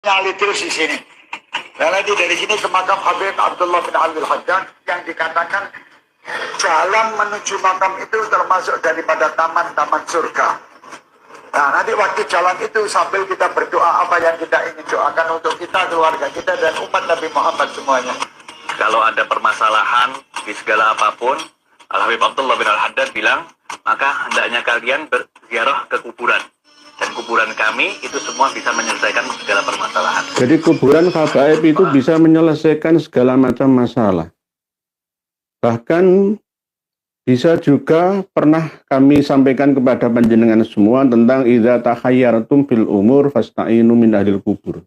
nyali terus di sini. Dan nanti dari sini ke makam Habib Abdullah bin Abdul Haddad yang dikatakan jalan menuju makam itu termasuk daripada taman-taman surga. Nah, nanti waktu jalan itu sambil kita berdoa apa yang kita ingin doakan untuk kita, keluarga kita, dan umat Nabi Muhammad semuanya. Kalau ada permasalahan di segala apapun, Al-Habib Abdullah bin Al-Haddad bilang, maka hendaknya kalian berziarah ke kuburan. Dan kuburan kami itu semua bisa menyelesaikan segala permasalahan. Jadi kuburan habaib itu bisa menyelesaikan segala macam masalah. Bahkan bisa juga pernah kami sampaikan kepada panjenengan semua tentang idza takhayyaratum fil umur fasta'inu min ahlil kubur.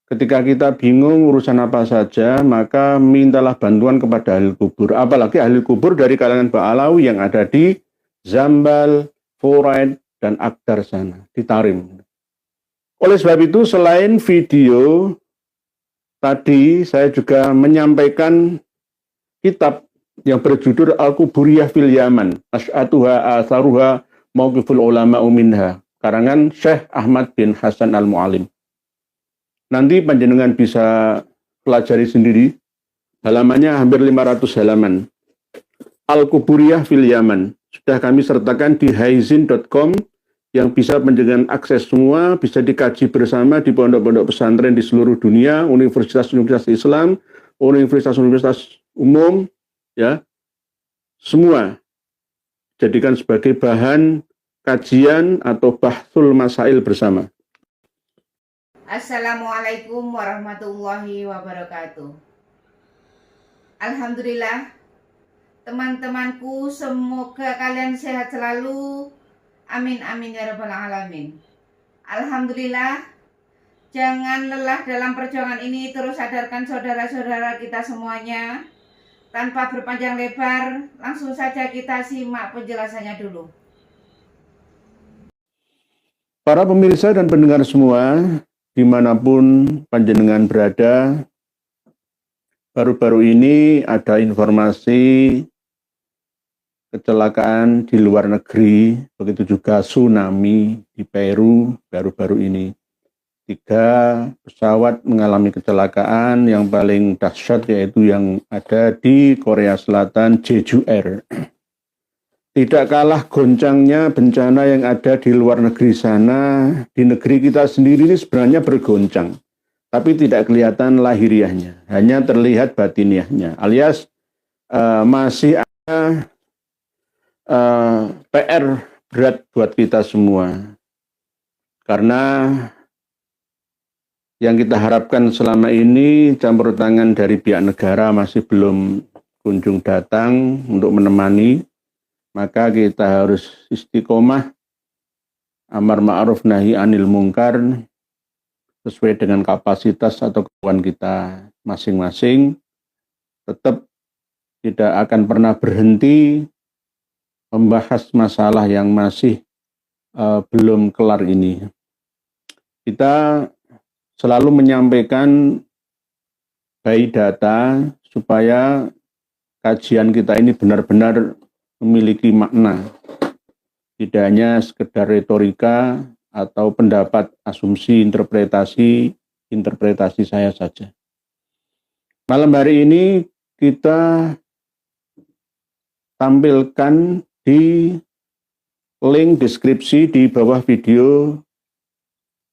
Ketika kita bingung urusan apa saja, maka mintalah bantuan kepada ahli kubur. Apalagi ahli kubur dari kalangan Ba'alawi yang ada di Zambal, Furaid, dan Akdar sana, di Tarim. Oleh sebab itu, selain video tadi, saya juga menyampaikan kitab yang berjudul Al-Kuburiyah fil Yaman, Ash'atuha Atharuha Mauqiful Ulama Minha, karangan Syekh Ahmad bin Hasan Al-Mu'alim. Nanti panjenengan bisa pelajari sendiri, halamannya hampir 500 halaman. Al-Kuburiyah fil Yaman, sudah kami sertakan di haizin.com yang bisa panjenengan akses semua, bisa dikaji bersama di pondok-pondok pesantren di seluruh dunia, universitas-universitas Islam, universitas-universitas umum, ya, semua jadikan sebagai bahan kajian atau bahsul masail bersama. Assalamualaikum warahmatullahi wabarakatuh. Alhamdulillah, teman-temanku, semoga kalian sehat selalu. Amin amin ya rabbal alamin. Alhamdulillah, jangan lelah dalam perjuangan ini, terus sadarkan saudara-saudara kita semuanya. Tanpa berpanjang lebar, langsung saja kita simak penjelasannya dulu. Para pemirsa dan pendengar semua, dimanapun panjenengan berada, baru-baru ini ada informasi kecelakaan di luar negeri, begitu juga tsunami di Peru baru-baru ini. 3 pesawat mengalami kecelakaan, yang paling dahsyat yaitu yang ada di Korea Selatan, Jeju Air. Tidak kalah goncangnya bencana yang ada di luar negeri sana, di negeri kita sendiri ini sebenarnya bergoncang, tapi tidak kelihatan lahiriahnya, hanya terlihat batiniahnya, alias masih ada PR berat buat kita semua. Karena yang kita harapkan selama ini campur tangan dari pihak negara masih belum kunjung datang untuk menemani, maka kita harus istiqomah amar ma'ruf nahi anil mungkar sesuai dengan kapasitas atau kemampuan kita masing-masing. Tetap tidak akan pernah berhenti membahas masalah yang masih belum kelar ini. Kita selalu menyampaikan by data supaya kajian kita ini benar-benar memiliki makna, tidak hanya sekedar retorika atau pendapat, asumsi, interpretasi saya saja. Malam hari ini kita tampilkan di link deskripsi di bawah video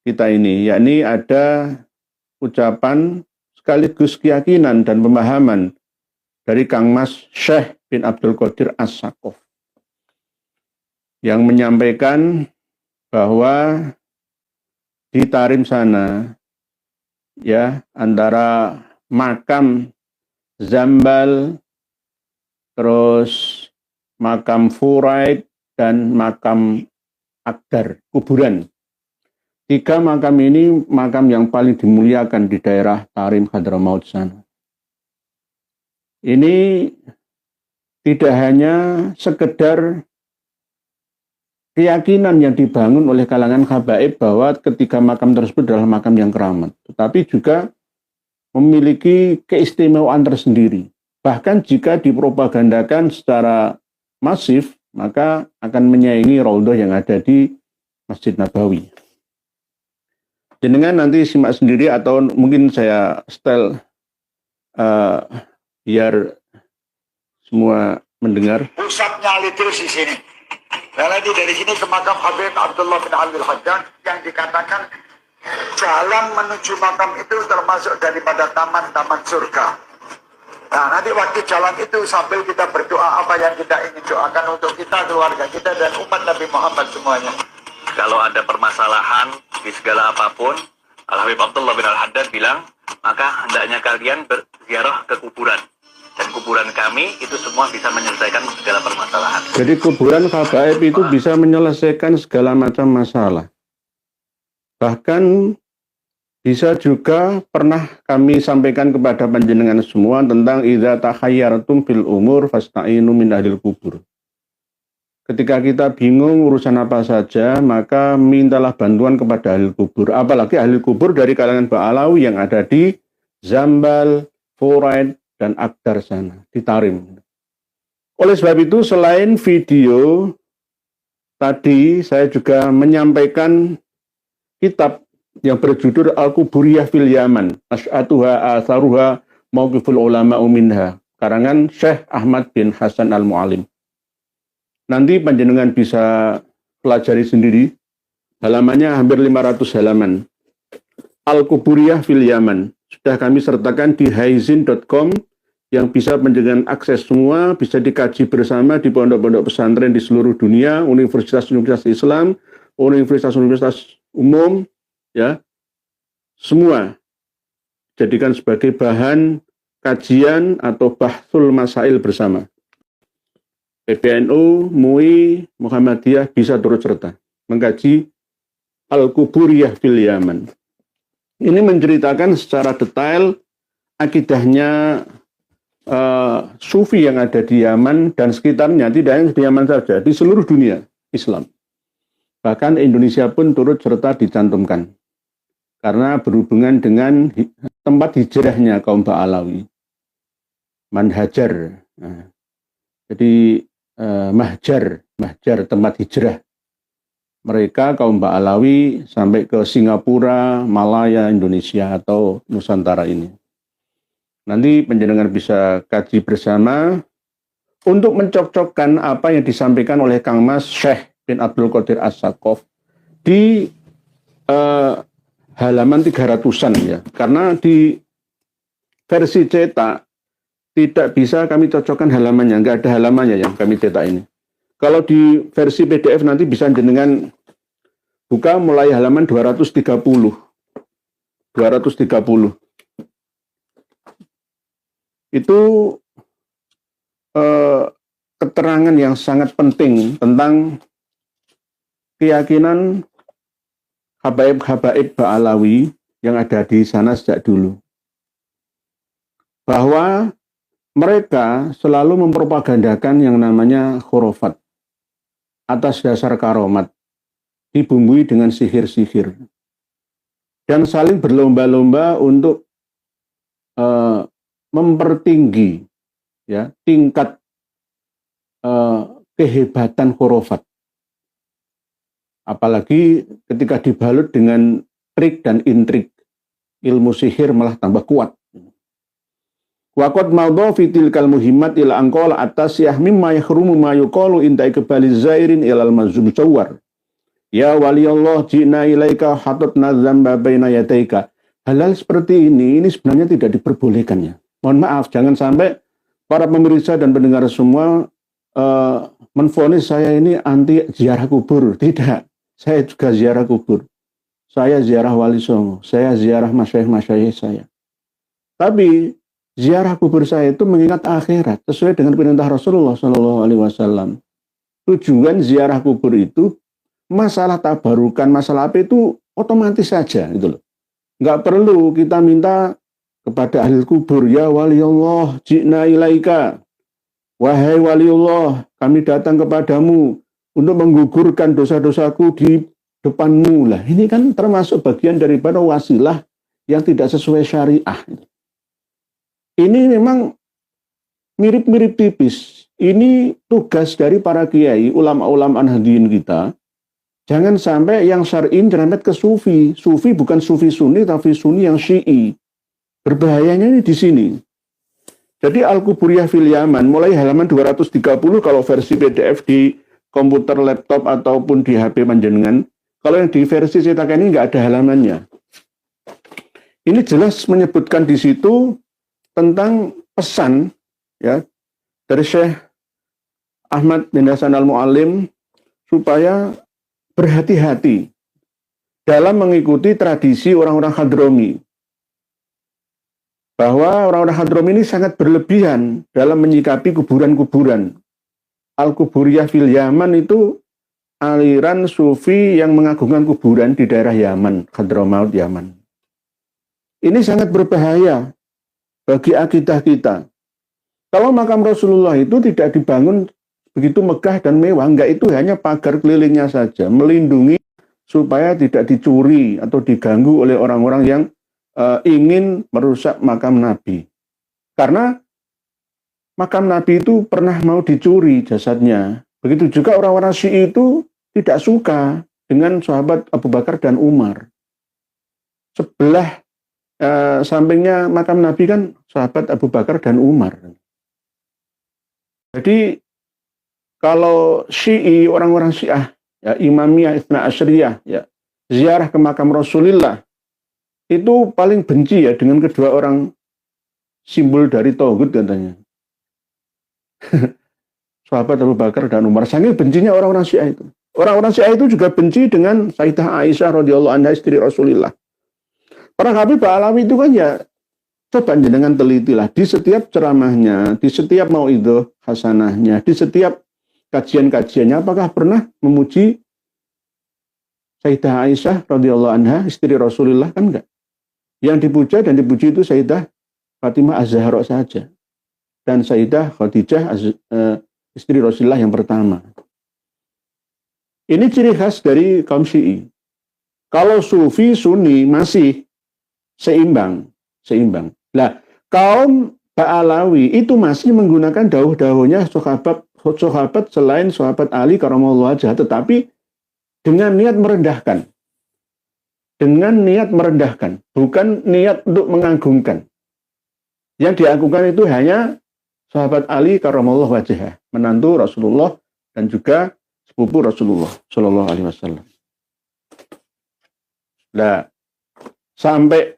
kita ini, yakni ada ucapan sekaligus keyakinan dan pemahaman dari Kang Mas Syekh bin Abdul Qadir As-Saqaf yang menyampaikan bahwa di Tarim sana, ya, antara makam Zambal, terus makam Furaid, dan makam Akdar, kuburan. 3 makam ini makam yang paling dimuliakan di daerah Tarim Hadramaut sana. Ini tidak hanya sekedar keyakinan yang dibangun oleh kalangan habaib bahwa ketiga makam tersebut adalah makam yang keramat, tetapi juga memiliki keistimewaan tersendiri. Bahkan jika dipropagandakan secara masif, maka akan menyaingi raudhah yang ada di Masjid Nabawi. Jenengan nanti simak sendiri atau mungkin saya setel biar semua mendengar. Pusatnya terus di sini. Nanti dari sini ke makam Habib Abdullah bin Alwi Al-Haddad yang dikatakan jalan menuju makam itu termasuk daripada taman-taman surga. Nah, nanti waktu jalan itu sambil kita berdoa apa yang kita ingin doakan untuk kita, keluarga kita, dan umat Nabi Muhammad semuanya. Kalau ada permasalahan di segala apapun, Al-Habib Abdullah bin Al-Haddad bilang, maka hendaknya kalian berziarah ke kuburan. Dan kuburan kami itu semua bisa menyelesaikan segala permasalahan. Jadi kuburan habaib itu bisa menyelesaikan segala macam masalah. Bahkan bisa juga pernah kami sampaikan kepada panjenengan semua tentang idza takhayyartum fil umur fasta'inu min ahlil kubur. Ketika kita bingung urusan apa saja, maka mintalah bantuan kepada ahli kubur. Apalagi ahli kubur dari kalangan Ba'alawi yang ada di Zambal, Furaid, dan Akdar sana, di Tarim. Oleh sebab itu, selain video tadi, saya juga menyampaikan kitab yang berjudul Al-Kuburiyah fil Yaman, As'atuha Atharuha Mauqiful Ulama Minha, karangan Syekh Ahmad bin Hasan Al-Mu'alim. Nanti panjenengan bisa pelajari sendiri, halamannya hampir 500 halaman. Al-Kuburiyah fil Yaman, sudah kami sertakan di haizin.com yang bisa panjenengan akses semua, bisa dikaji bersama di pondok-pondok pesantren di seluruh dunia, universitas-universitas Islam, universitas-universitas umum, ya, semua jadikan sebagai bahan kajian atau bahsul masail bersama. PBNU, MUI, Muhammadiyah bisa turut serta mengkaji Al-Kuburiyah fil Yaman. Ini menceritakan secara detail akidahnya Sufi yang ada di Yaman dan sekitarnya, tidak hanya di Yaman saja, di seluruh dunia Islam. Bahkan Indonesia pun turut serta dicantumkan karena berhubungan dengan tempat hijrahnya kaum Ba'alawi, manhajar. Nah, jadi mahjar tempat hijrah mereka kaum Ba'alawi sampai ke Singapura, Malaya, Indonesia atau Nusantara ini. Nanti panjenengan bisa kaji bersama untuk mencocokkan apa yang disampaikan oleh Kang Mas Syekh bin Abdul Qadir As-Saqaf di halaman 300-an ya. Karena di versi cetak tidak bisa kami cocokkan halamannya, nggak ada halamannya yang kami cetak ini. Kalau di versi PDF nanti bisa jenengan buka mulai halaman 230. Itu keterangan yang sangat penting tentang keyakinan habaib Ba'alawi yang ada di sana sejak dulu. Bahwa mereka selalu mempropagandakan yang namanya khurafat atas dasar karomat, dibumbui dengan sihir-sihir, dan saling berlomba-lomba untuk mempertinggi ya tingkat kehebatan khurafat. Apalagi ketika dibalut dengan trik dan intrik, ilmu sihir malah tambah kuat. Waqad maudha fi tilkal muhimmat ila anqala atas yahmim ma yahrumu ma yuqalu inta ikbali zairin ilal mazum sawar. Ya waliyallah jina ilaika hatatna dzamba baina yadaika. Hal-hal seperti ini sebenarnya tidak diperbolehkan ya. Mohon maaf, jangan sampai para pemirsa dan pendengar semua menvonis saya ini anti ziarah kubur. Tidak, saya juga ziarah kubur. Saya ziarah Wali Songo, saya ziarah masyayikh saya. Tapi ziarah kubur saya itu mengingat akhirat sesuai dengan perintah Rasulullah SAW. Tujuan ziarah kubur itu masalah tabarukan, masalah apa itu otomatis saja gitu loh. Nggak perlu kita minta kepada ahli kubur, ya waliyullah ji'na ilaika, wahai waliullah kami datang kepadamu untuk menggugurkan dosa-dosaku di depanmu. Lah ini kan termasuk bagian daripada wasilah yang tidak sesuai syariah. Ini memang mirip-mirip tipis. Ini tugas dari para kiai, ulama-ulama Nahdliyin kita, Jangan sampai yang syar'i nyerempet ke sufi. Sufi bukan sufi sunni, tapi sunni yang syi'i. Berbahayanya ini di sini. Jadi Al-Quburiyah fil Yaman, mulai halaman 230 kalau versi PDF di komputer, laptop, ataupun di HP panjenengan. Kalau yang di versi cetak ini nggak ada halamannya. Ini jelas menyebutkan di situ tentang pesan ya dari Syekh Ahmad bin Hasan al-Mu'allim supaya berhati-hati dalam mengikuti tradisi orang-orang Hadrami. Bahwa orang-orang Hadrami ini sangat berlebihan dalam menyikapi kuburan-kuburan. Al-Quburiyah fil Yaman itu aliran sufi yang mengagungkan kuburan di daerah Yaman, Hadramaut Yaman. Ini sangat berbahaya bagi akidah kita. Kalau makam Rasulullah itu tidak dibangun begitu megah dan mewah, enggak, itu hanya pagar kelilingnya saja, melindungi supaya tidak dicuri atau diganggu oleh orang-orang yang ingin merusak makam Nabi. Karena makam Nabi itu pernah mau dicuri jasadnya. Begitu juga orang-orang Syi'i itu tidak suka dengan sahabat Abu Bakar dan Umar. Sebelah sampingnya makam Nabi kan sahabat Abu Bakar dan Umar. Jadi kalau Syi'i, orang-orang Syiah, ya, Imamiyah, Itsna Asyariyah, ya, ziarah ke makam Rasulullah, itu paling benci ya dengan kedua orang simbol dari Tauhid katanya. Sahabat Abu Bakar dan Umar. Saking bencinya orang-orang Syiah itu. Orang-orang Syiah itu juga benci dengan Sayyidah Aisyah radhiyallahu anha, istri Rasulullah. Para Habib Alawi itu kan ya, coba jenengan telitilah di setiap ceramahnya, di setiap mauidhah hasanahnya, di setiap kajian-kajiannya, apakah pernah memuji Sayyidah Aisyah radhiyallahu anha, istri Rasulullah? Kan enggak. Yang dipuja dan dipuji itu Sayyidah Fatimah Az-Zahra saja. Dan Sayyidah Khadijah istri Rasulullah yang pertama. Ini ciri khas dari kaum Syi'i. Kalau Sufi, Sunni masih seimbang. Nah, kaum Ba'alawi itu masih menggunakan dawuh-dawuhnya sahabat selain sahabat Ali karamallahu wajhah, tetapi dengan niat merendahkan. Dengan niat merendahkan, bukan niat untuk mengagungkan. Yang diagungkan itu hanya sahabat Ali karamallahu wajhah, menantu Rasulullah dan juga sepupu Rasulullah sallallahu alaihi wasallam. Nah, sampai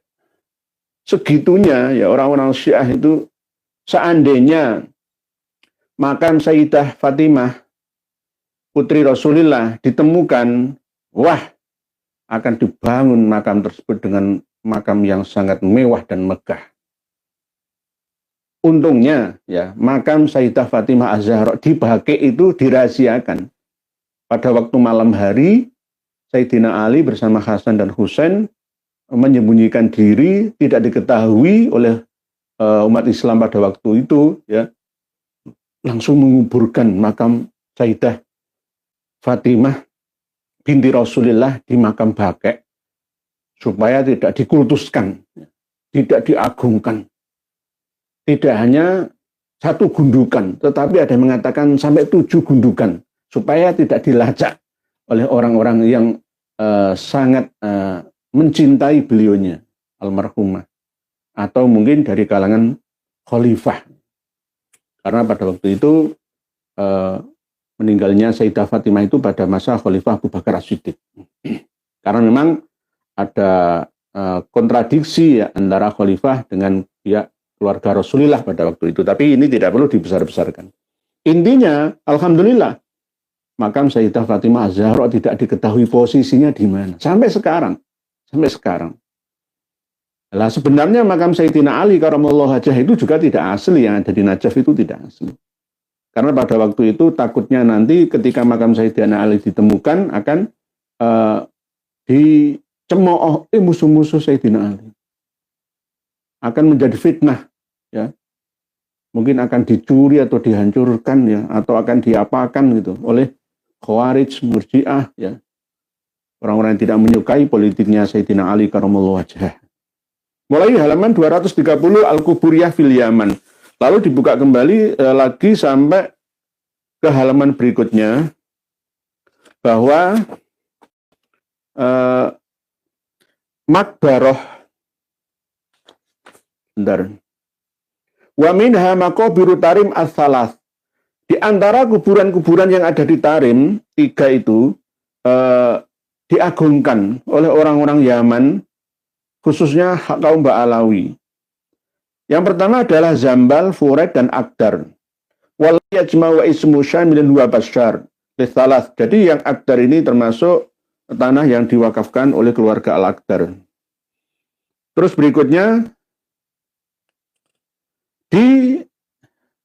segitunya ya orang-orang Syiah itu, seandainya makam Sayyidah Fatimah putri Rasulullah ditemukan, wah, akan dibangun makam tersebut dengan makam yang sangat mewah dan megah. Untungnya ya makam Sayyidah Fatimah Az-Zahra di Baqi itu dirahasiakan. Pada waktu malam hari Sayyidina Ali bersama Hasan dan Husain menyembunyikan diri, tidak diketahui oleh umat Islam pada waktu itu, ya, langsung menguburkan makam Sayyidah Fatimah binti Rasulullah di makam Baqi supaya tidak dikultuskan, tidak diagungkan. Tidak hanya satu gundukan, tetapi ada yang mengatakan sampai 7 gundukan supaya tidak dilacak oleh orang-orang yang sangat mencintai beliaunya, almarhumah, atau mungkin dari kalangan khalifah. Karena pada waktu itu meninggalnya Sayyidah Fatimah itu pada masa Khalifah Abu Bakar As-Siddiq. Karena memang ada kontradiksi ya, antara khalifah dengan pihak keluarga Rasulullah pada waktu itu. Tapi ini tidak perlu dibesar-besarkan. Intinya, alhamdulillah, makam Sayyidah Fatimah Az-Zahra tidak diketahui posisinya di mana. Sampai sekarang. Nah, sebenarnya makam Sayyidina Ali karamallahu wajhah itu juga tidak asli, yang ada di Najaf itu tidak asli. Karena pada waktu itu takutnya nanti ketika makam Sayyidina Ali ditemukan akan dicemooh musuh-musuh Sayyidina Ali. Akan menjadi fitnah, ya. Mungkin akan dicuri atau dihancurkan, ya, atau akan diapakan gitu oleh Khawarij, Murji'ah, ya. Orang-orang yang tidak menyukai politiknya Sayyidina Ali karamallahu wajhah. Mulai halaman 230 Al-Quburiyah fil Yaman. Lalu dibuka kembali lagi sampai ke halaman berikutnya bahwa makbaroh. Bentar. Wa minha maqabiru Tarim as-salas. Di antara kuburan-kuburan yang ada di Tarim, 3 itu diagungkan oleh orang-orang Yaman, khususnya kaum Ba'alawi. Yang pertama adalah Zambal, Furet, dan Akdar. Wal yajma wa ismu syamilin huwa basyar lisalas. Jadi yang Akdar ini termasuk tanah yang diwakafkan oleh keluarga Al-Akdar. Terus berikutnya di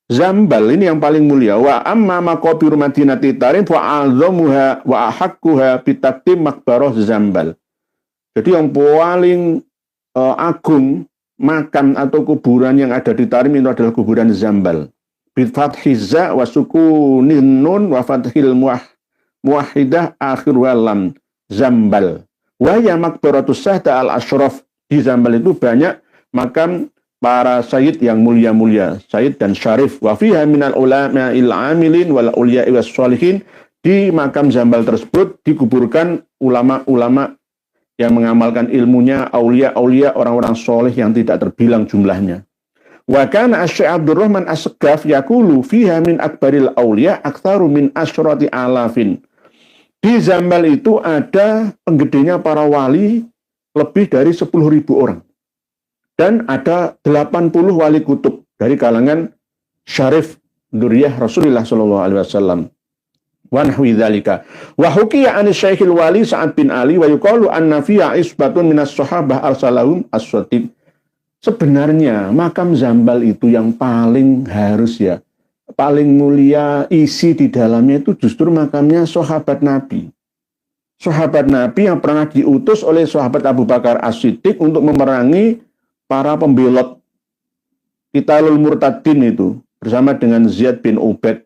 Zambal ini yang paling mulia. Wa amma maqabiru Madinati Tarim wa azamuha wa ahakkuha bitaktim makbaroh Zambal. Jadi yang paling agung makam atau kuburan yang ada di Tarim itu adalah kuburan Zambal. Bi fathizza wa sukunin nun wa fathil muwahhidah akhir walam Zambal. Wa ya makbaratus sahda al-asyraf. Di Zambal itu banyak makam para sayyid yang mulia-mulia, sayyid dan syarif. Wa fiha minal ulama'il amilin wal ulya'i was sholihin. Di makam Zambal tersebut dikuburkan ulama-ulama yang mengamalkan ilmunya, aulia-aulia, orang-orang soleh yang tidak terbilang jumlahnya. Wa kana Asy-Syaikh Abdurrahman As-Segaf yaqulu fiha min akbaril aulia aktsaru min asyrati alafin. Di Zambal itu ada penggedenya para wali lebih dari 10.000 orang. Dan ada 80 wali kutub dari kalangan syarif dzurriyyah Rasulullah sallallahu alaihi wasallam. Wa nahwi dzalika. Wa hukiya an Syekhil Wali Sa'ad bin Ali wa yuqalu anna fiha isbatun minas sahabah arsalahum as-sadiq. Sebenarnya makam Zambal itu yang paling harus paling mulia isi di dalamnya itu justru makamnya sahabat Nabi. Sahabat Nabi yang pernah diutus oleh sahabat Abu Bakar As-Siddiq untuk memerangi para pembelot Qitalul Murtadin itu bersama dengan Ziyad bin Ubaid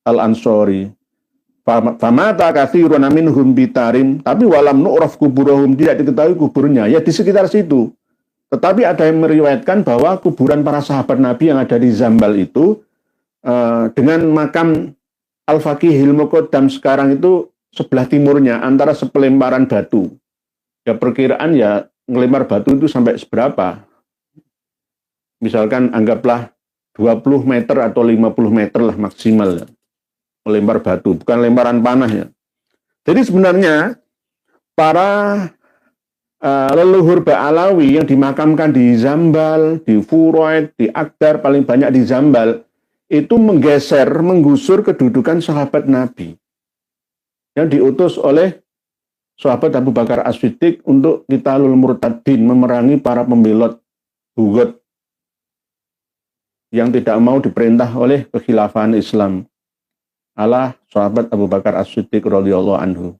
Al-Ansori. Famata katsirun minhum bi Tarim, tapi walam nu'raf kuburuhum, tidak diketahui kuburnya ya di sekitar situ. Tetapi ada yang meriwayatkan bahwa kuburan para sahabat Nabi yang ada di Zambal itu dengan makam Al-Faqihil Muqaddam sekarang itu sebelah timurnya antara sepelemparan batu. Ya perkiraan ya ngelempar batu itu sampai seberapa? Misalkan anggaplah 20 meter atau 50 meter lah maksimal melempar batu, bukan lemparan panah ya. Jadi sebenarnya para leluhur Ba'alawi yang dimakamkan di Zambal, di Furoid, di Akdar, paling banyak di Zambal, itu menggusur kedudukan sahabat Nabi yang diutus oleh sahabat Abu Bakar As-Siddiq untuk Qitalul Murtadin, memerangi para pembelot bugot yang tidak mau diperintah oleh kekhilafahan Islam ala sahabat Abu Bakar As-Siddiq radhiyallahu anhu.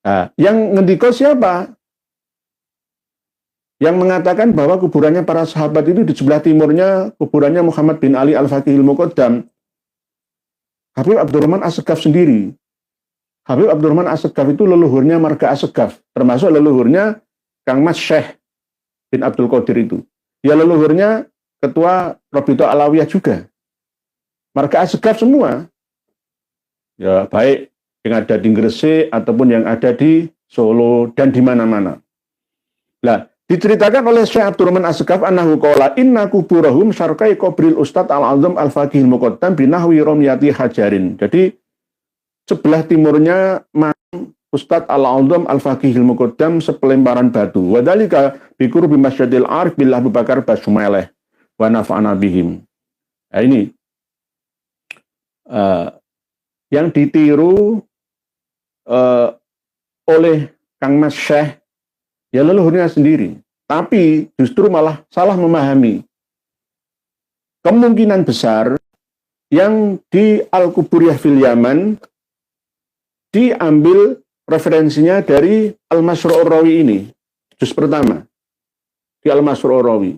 Nah, yang ngendiko siapa? Yang mengatakan bahwa kuburannya para sahabat itu di sebelah timurnya kuburannya Muhammad bin Ali Al-Faqihil Muqaddam, Habib Abdurrahman As-Segaf sendiri. Habib Abdurrahman As-Segaf itu leluhurnya marga As-Segaf, termasuk leluhurnya Kang Mas Syekh bin Abdul Qadir itu. Ya leluhurnya ketua Rabithah Alawiyah juga. Marga As-Segaf semua. Ya baik yang ada di Gresik ataupun yang ada di Solo dan di mana-mana. Nah, diceritakan oleh Syekh Abdurrahman As-Segaf annahu qala inna kuburahum syarqai qabril Ustadz Al-Azam Al-Faqihil Muqaddam binahwi romyati hajarin. Jadi sebelah timurnya Ustadz Al-Azam Al-Faqihil Muqaddam sepelemparan batu. Wadhalika biqurbi Masjidil Arif billah Abu Bakar Basmaileh wa nafa'ana bihim. Nah ini yang ditiru oleh Kang Mas Syekh ya leluhurnya sendiri. Tapi justru malah salah memahami. Kemungkinan besar yang di Al-Quburiyah fil Yaman diambil referensinya dari Al-Masru'ur Rawi ini. Juz pertama. Di Al-Masru'ur Rawi.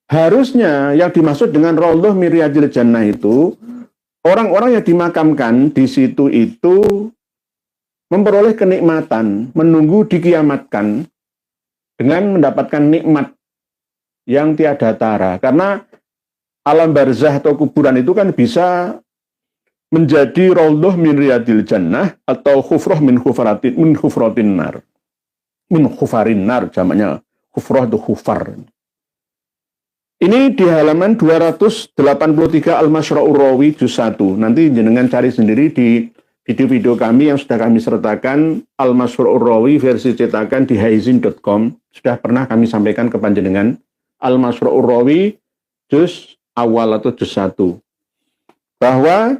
Harusnya yang dimaksud dengan Raudhah min Riyadil Jannah itu orang-orang yang dimakamkan di situ itu memperoleh kenikmatan, menunggu dikiamatkan dengan mendapatkan nikmat yang tiada tara. Karena alam barzah atau kuburan itu kan bisa menjadi raudhah min riyadil jannah atau khufrah min khufratin nar. Min khufarin nar, jamaknya khufrah itu khufar. Ini di halaman 283 Al-Masyra'ur Rawi juz 1. Nanti jenengan cari sendiri di video-video kami yang sudah kami sertakan, Al-Masyra'ur Rawi versi cetakan di haizin.com. Sudah pernah kami sampaikan ke panjenengan Al-Masyra'ur Rawi juz awal atau juz 1. Bahwa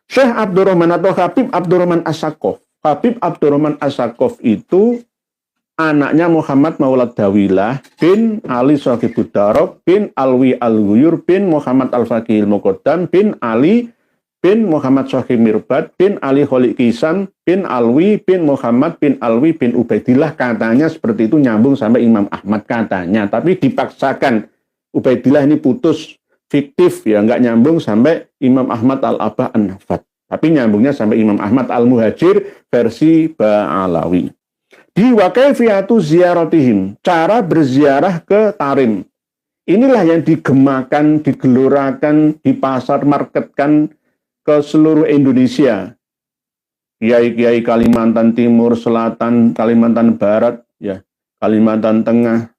Syekh Abdurrahman atau Habib Abdurrahman As-Saqqaf. Habib Abdurrahman As-Saqqaf itu anaknya Muhammad Maulad Dawilah bin Ali Shaqibud Darab bin Alwi Al-Ghuyur bin Muhammad Al-Faqih Al-Muqaddam bin Ali bin Muhammad Shaqib Mirbad bin Ali Kholiq Kisam bin Alwi bin Muhammad bin Alwi bin Ubaidillah. Katanya seperti itu nyambung sampai Imam Ahmad katanya, tapi dipaksakan. Ubaidillah ini putus, fiktif ya, nggak nyambung sampai Imam Ahmad Al-Abah An-Nafat, tapi nyambungnya sampai Imam Ahmad Al-Muhajir versi Ba'alawi. Di wakafiyatu ziyaratihim, cara berziarah ke Tarim. Inilah yang digemakan, digelorakan, dipasar marketkan ke seluruh Indonesia. Kiai-kiai Kalimantan Timur, Selatan, Kalimantan Barat, ya, Kalimantan Tengah,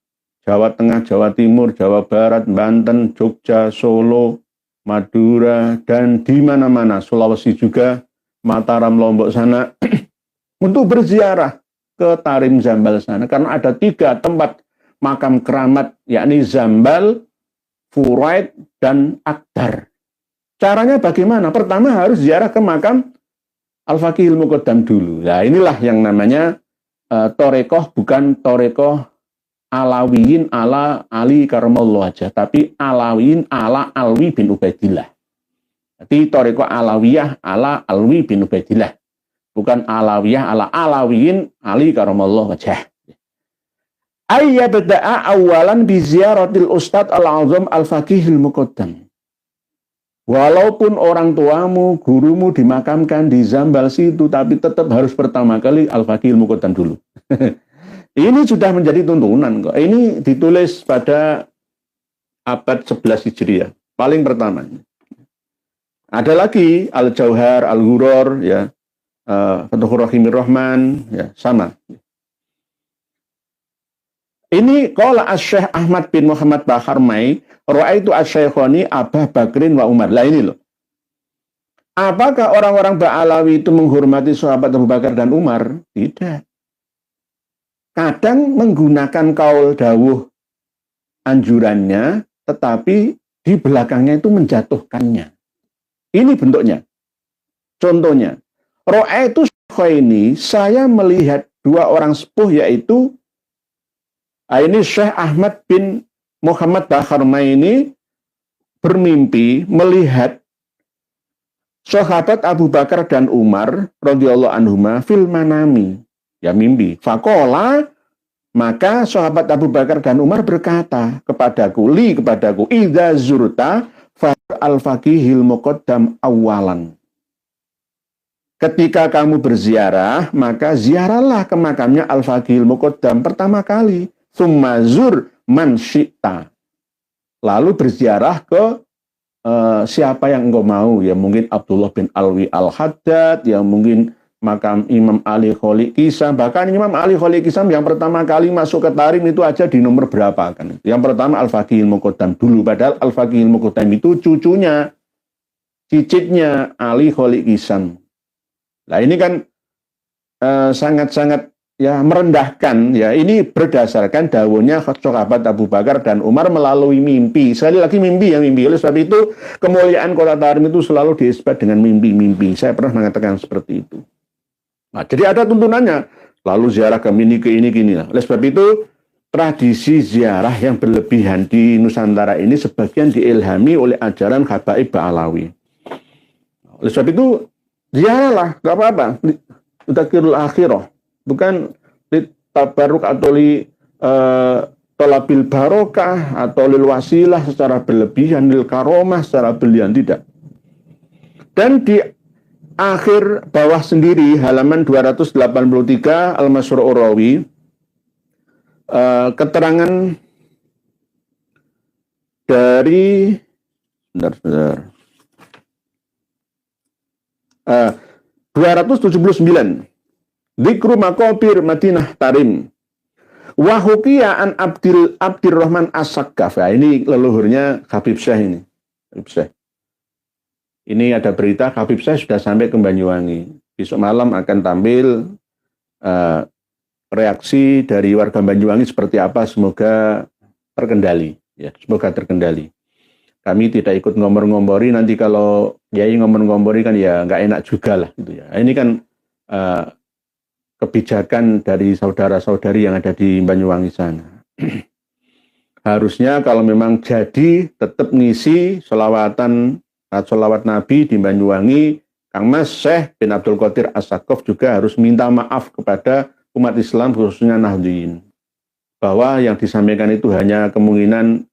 Jawa Tengah, Jawa Timur, Jawa Barat, Banten, Jogja, Solo, Madura, dan di mana-mana, Sulawesi juga, Mataram, Lombok sana, untuk berziarah ke Tarim Zambal sana, karena ada 3 tempat makam keramat, yakni Zambal, Furaid, dan Akdar. Caranya bagaimana? Pertama harus ziarah ke makam Al-Faqih Al-Muqaddam dulu. Nah, inilah yang namanya torekoh, bukan torekoh Alawiyin ala Ali Karamallahu aja, tapi Alawiyin ala Alwi bin Ubaidillah. Jadi torekoh Alawiyah ala Alwi bin Ubaidillah, bukan Alawiyah ala Alawiyin Ali Karamallahu wajah. Ayyabda'a awalan bi ziyaratil Ustadz Al-Azam Al-Faqihil Muqaddam. Walaupun orang tuamu, gurumu dimakamkan di Zambal situ, tapi tetap harus pertama kali Al-Faqihil Muqaddam dulu. Ini sudah menjadi tuntunan kok. Ini ditulis pada abad 11 Hijriah, paling pertama. Ada lagi Al-Jauhar, Al-Ghuror, ya, Fathur Rahimir Rahman, ya, sama. Ini qala Asy-Syaikh Ahmad bin Muhammad Baharmai, ra'aitu asy-Syaikhani Abah Bakrin wa Umar. Lah ini loh. Apakah orang-orang Ba'alawi itu menghormati sahabat Abu Bakar dan Umar? Tidak. Kadang menggunakan kaul dawuh anjurannya, tetapi di belakangnya itu menjatuhkannya. Ini bentuknya. Contohnya, ra'aitu Syaikhani, saya melihat 2 orang sepuh, yaitu ini Syekh Ahmad bin Muhammad Baharmai ini bermimpi melihat sahabat Abu Bakar dan Umar radhiyallahu anhuma fil manami, ya mimpi. Faqala, maka sahabat Abu Bakar dan Umar berkata kepadaku, idza zurta fa al-faqihil muqaddam awalan. Ketika kamu berziarah, maka ziarahlah ke makamnya Al-Faqihil Muqaddam pertama kali. Tsumma zur man syi'ta. Lalu berziarah ke siapa yang engkau mau, ya mungkin Abdullah bin Alwi Al-Haddad, ya mungkin makam Imam Ali Kholiq Kisam. Bahkan Imam Ali Kholiq Kisam yang pertama kali masuk ke Tarim itu aja di nomor berapa kan? Yang pertama Al-Faqihil Muqaddam dulu, padahal Al-Faqihil Muqaddam itu cucunya, cicitnya Ali Kholiq Kisam. Nah ini kan sangat-sangat ya merendahkan, ya ini berdasarkan dawuhnya sahabat Abu Bakar dan Umar melalui mimpi. Sekali lagi mimpi, ya mimpi. Oleh sebab itu kemuliaan kota Tarim itu selalu diisbat dengan mimpi-mimpi. Saya pernah mengatakan seperti itu. Nah, jadi ada tuntunannya. Lalu ziarah ke ini gini. Oleh sebab itu tradisi ziarah yang berlebihan di Nusantara ini sebagian diilhami oleh ajaran Habaib Ba'alawi. Oleh sebab itu ziarahlah, gak apa-apa. Utakirul akhirah. Bukan tabaruk atau tolabil barokah atau lil wasilah secara berlebihan, lil karomah secara berlebihan, tidak. Dan di akhir bawah sendiri halaman 283 Al-Masyra'ur Rawi, keterangan dari 279. Dzikru maqabir Madinah Tarim. Wa hukiya an Abdirrahman As-Saqqaf. Nah, ini leluhurnya Habib Syekh ini. Habib Syekh. Ini ada berita Habib Syekh sudah sampai ke Banyuwangi. Besok malam akan tampil reaksi dari warga Banyuwangi seperti apa, semoga terkendali. Ya, semoga terkendali. Kami tidak ikut ngompor-ngompori, nanti kalau Yai ngompor-ngompori kan ya nggak enak juga lah. Gitu ya. Ini kan kebijakan dari saudara-saudari yang ada di Banyuwangi sana. Harusnya kalau memang jadi tetap ngisi sholawat Nabi di Banyuwangi, Kang Mas Syekh bin Abdul Qadir As-Saqqaf juga harus minta maaf kepada umat Islam khususnya Nahdliyin, bahwa yang disampaikan itu hanya kemungkinan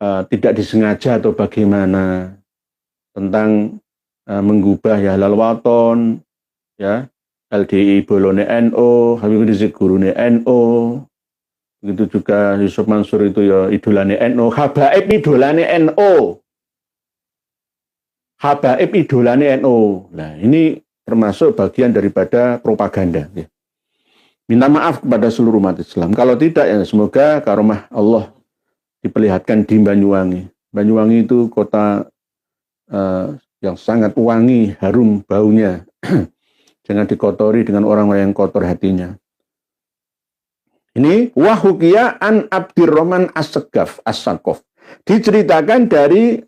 tidak disengaja atau bagaimana, tentang menggubah ya halal waton, ya LDI bolone NU, Habib Rizik gurune NU, begitu juga Yusuf Mansur itu ya idolane NU, Habaib idolane NU, Habaib idolane NU. Nah ini termasuk bagian daripada propaganda. Ya. Minta maaf kepada seluruh umat Islam. Kalau tidak ya semoga karomah Allah diperlihatkan di Banyuwangi. Banyuwangi itu kota yang sangat wangi, harum baunya. Jangan dikotori dengan orang-orang yang kotor hatinya. Ini wahukiya an Abdirrahman As-Saqqaf. Diceritakan dari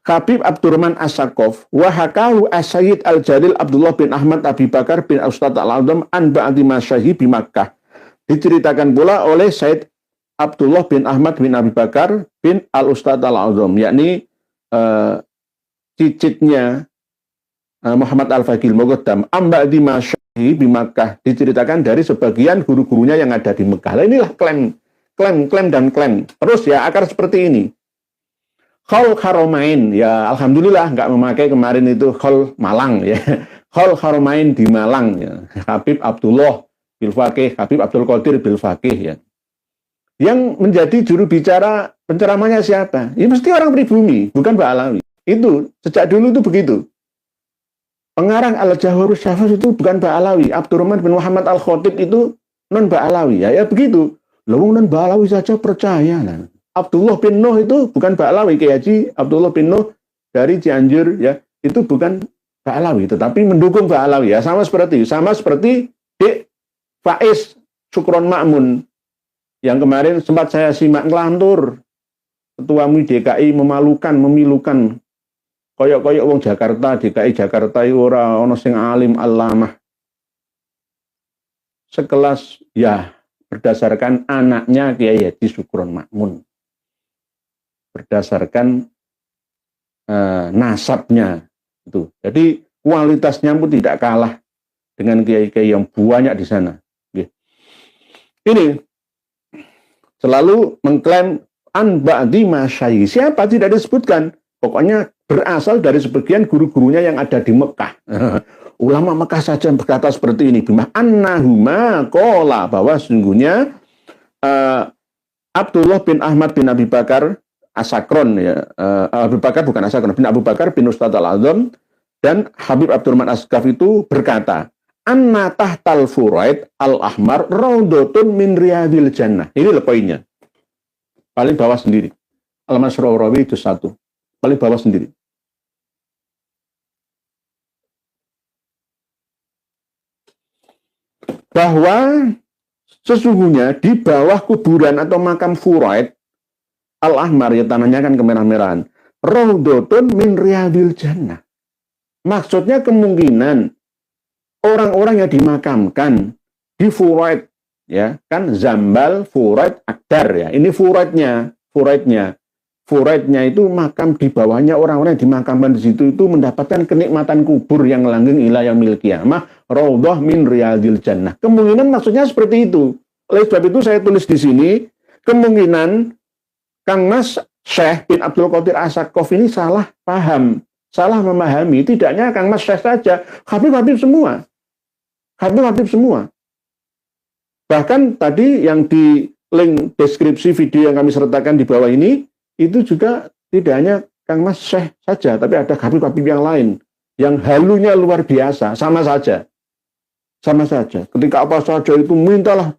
Habib Abdurrahman As-Saqqaf, wahakahu As-Sayyid Al-Jalil Abdullah bin Ahmad Abi Bakar bin Ustadz Al-Azam an ba'di masyahi bi Makkah. Diceritakan pula oleh Sayyid Abdullah bin Ahmad bin Abi Bakar bin Al-Ustadz Al-Azam, yakni cicitnya Muhammad Al-Faqih Muqaddam amba'di masyahi bi Makkah, diceritakan dari sebagian guru-gurunya yang ada di Mekah. Nah, inilah klaim dan klaim. Terus ya akar seperti ini. Khol Haromain, ya alhamdulillah nggak memakai kemarin itu Khol Malang ya. Khol Haromain di Malang ya. Habib Abdullah bil Faqih, Habib Abdul Qadir bil Faqih ya. Yang menjadi juru bicara penceramahnya siapa? Ya mesti orang pribumi, bukan Mbak Alawi. Itu sejak dulu itu begitu. Pengarang Al-Jawharus Syafas itu bukan Mbak Alawi. Abdurrahman bin Muhammad Al-Khatib itu non Mbak Alawi. Ya begitu. Loh non Mbak Alawi saja percaya lah. Abdullah bin Nuh itu bukan Ba'alawi, Kiai Haji Abdullah bin Nuh dari Cianjur ya, itu bukan Ba'alawi, tetapi mendukung Ba'alawi ya, sama seperti Dik Faiz Sukron Ma'mun yang kemarin sempat saya simak ngelantur, ketua MUI DKI memilukan koyok-koyok wong Jakarta, DKI Jakarta ora ono sing alim alamah sekelas ya, berdasarkan anaknya Kiai Haji Sukron Ma'mun, berdasarkan nasabnya itu. Jadi kualitasnya pun tidak kalah dengan kiai-kiai yang banyak di sana. Ini selalu mengklaim an ba'di masyayikh. Siapa tidak disebutkan. Pokoknya berasal dari sebagian guru-gurunya yang ada di Mekah. Ulama Mekah saja berkata seperti ini. Bima annahuma qala, bahwa sesungguhnya Abdullah bin Ahmad bin Abi Bakar As-Sakron ya, Abu Bakar bukan As-Sakron, bin Abu Bakar bin Ustadz Al-Azam dan Habib Abdurrahman As-Saqqaf itu berkata, anna tahtal furaid al-ahmar raudhatun min riyadil jannah. Ini poinnya. Paling bawah sendiri. Al-Masrawi itu 1. Paling bawah sendiri. Bahwa sesungguhnya di bawah kuburan atau makam furaid Al-Ahmar, ya tanahnya kan kemerah-merahan, raudhatun min riyadil jannah. Maksudnya kemungkinan orang-orang yang dimakamkan di furaid, ya kan Zambal, furaid, Akdar ya. Ini furaidnya itu makam di bawahnya orang-orang yang dimakamkan di situ itu mendapatkan kenikmatan kubur yang langgeng ila yaumil qiyamah, raudhah min riyadil jannah. Kemungkinan maksudnya seperti itu. Oleh sebab itu saya tulis di sini, kemungkinan Kang Mas Syekh bin Abdul Qadir As-Saqqaf ini salah paham, salah memahami. Tidaknya Kang Mas Syekh saja, Habib semua. Bahkan tadi yang di link deskripsi video yang kami sertakan di bawah ini, itu juga tidak hanya Kang Mas Syekh saja, tapi ada Habib yang lain. yang halunya luar biasa, sama saja. Sama saja. Ketika apa saja itu mintalah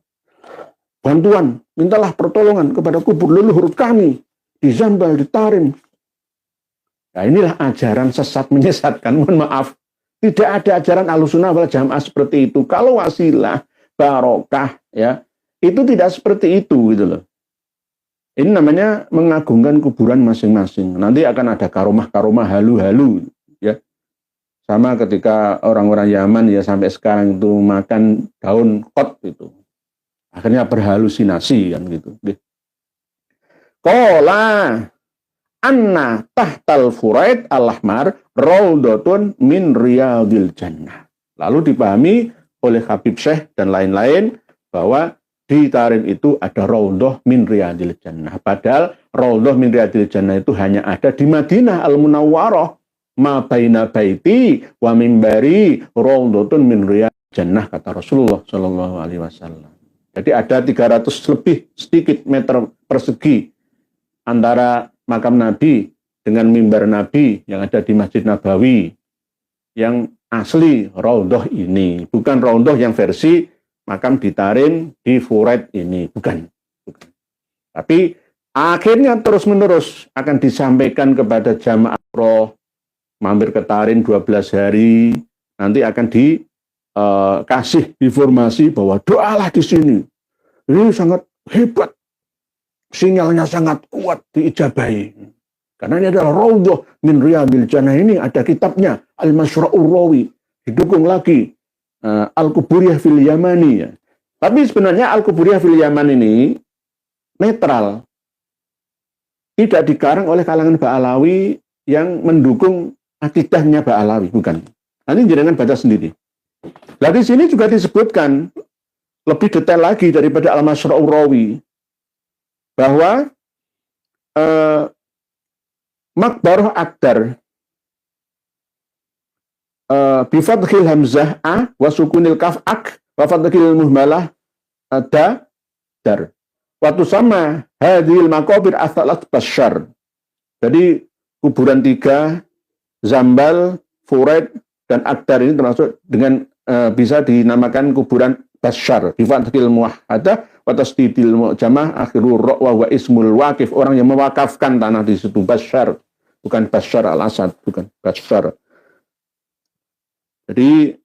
bantuan, mintalah pertolongan kepada kubur leluhur kami di Zambal, di Tarim. Nah, inilah ajaran sesat menyesatkan. Mohon maaf, tidak ada ajaran Ahlussunnah wal Jamaah seperti itu. Kalau wasilah, barokah, ya, itu tidak seperti itu gitu loh. Ini namanya mengagungkan kuburan masing-masing. Nanti akan ada karomah-karomah halu-halu, ya. Sama ketika orang-orang Yaman ya sampai sekarang itu makan daun kot itu. Akhirnya berhalusinasi kan gitu. Qala anna tahtal furaid al-ahmar raudhatun min riyadil jannah. Lalu dipahami oleh Habib Syekh dan lain-lain bahwa di Tarim itu ada raudhah min riyadil jannah. Padahal raudhah min riyadil jannah itu hanya ada di Madinah Al-Munawwarah. Ma baina baiti wa mimbari raudhatun min riyadil jannah, kata Rasulullah sallallahu alaihi wasallam. Jadi ada 300 lebih sedikit meter persegi antara makam Nabi dengan mimbar Nabi yang ada di Masjid Nabawi. Yang asli raudhah ini, bukan raudhah yang versi makam di Tarim, di Furaid ini, bukan. Tapi akhirnya terus-menerus akan disampaikan kepada jamaah roh, mampir ke Tarim 12 hari, nanti akan dikasih informasi bahwa doalah di sini. Ini sangat hebat, sinyalnya sangat kuat diijabahi. Karena ini adalah raudhah min riyadil jannah, ini ada kitabnya Al-Mashra'ur Rawi, didukung lagi Al-Quburiyah fil Yamani ya. Tapi sebenarnya Al-Quburiyah fil Yaman ini netral. Tidak dikarang oleh kalangan Ba'alawi yang mendukung akidahnya Ba'alawi, bukan. Nanti jangan baca sendiri. Nah, di sini juga disebutkan lebih detail lagi daripada Al-Mashra'ur Rawi bahwa Makbarah Akdar bifathil hamzah a wa sukunil kaf ak wa fathil muhmalah ada dar wa tusamma hadhil maqabir athalat basyar. Jadi kuburan 3 Zambal, Furaid dan Akdar ini termasuk dengan bisa dinamakan kuburan basyar bifathil muwahhadah wa tasdidil mu'jamah akhirur ra wa ismul waqif, orang yang mewakafkan tanah di situ, basyar, bukan Bashar al-Assad, bukan basyar. Jadi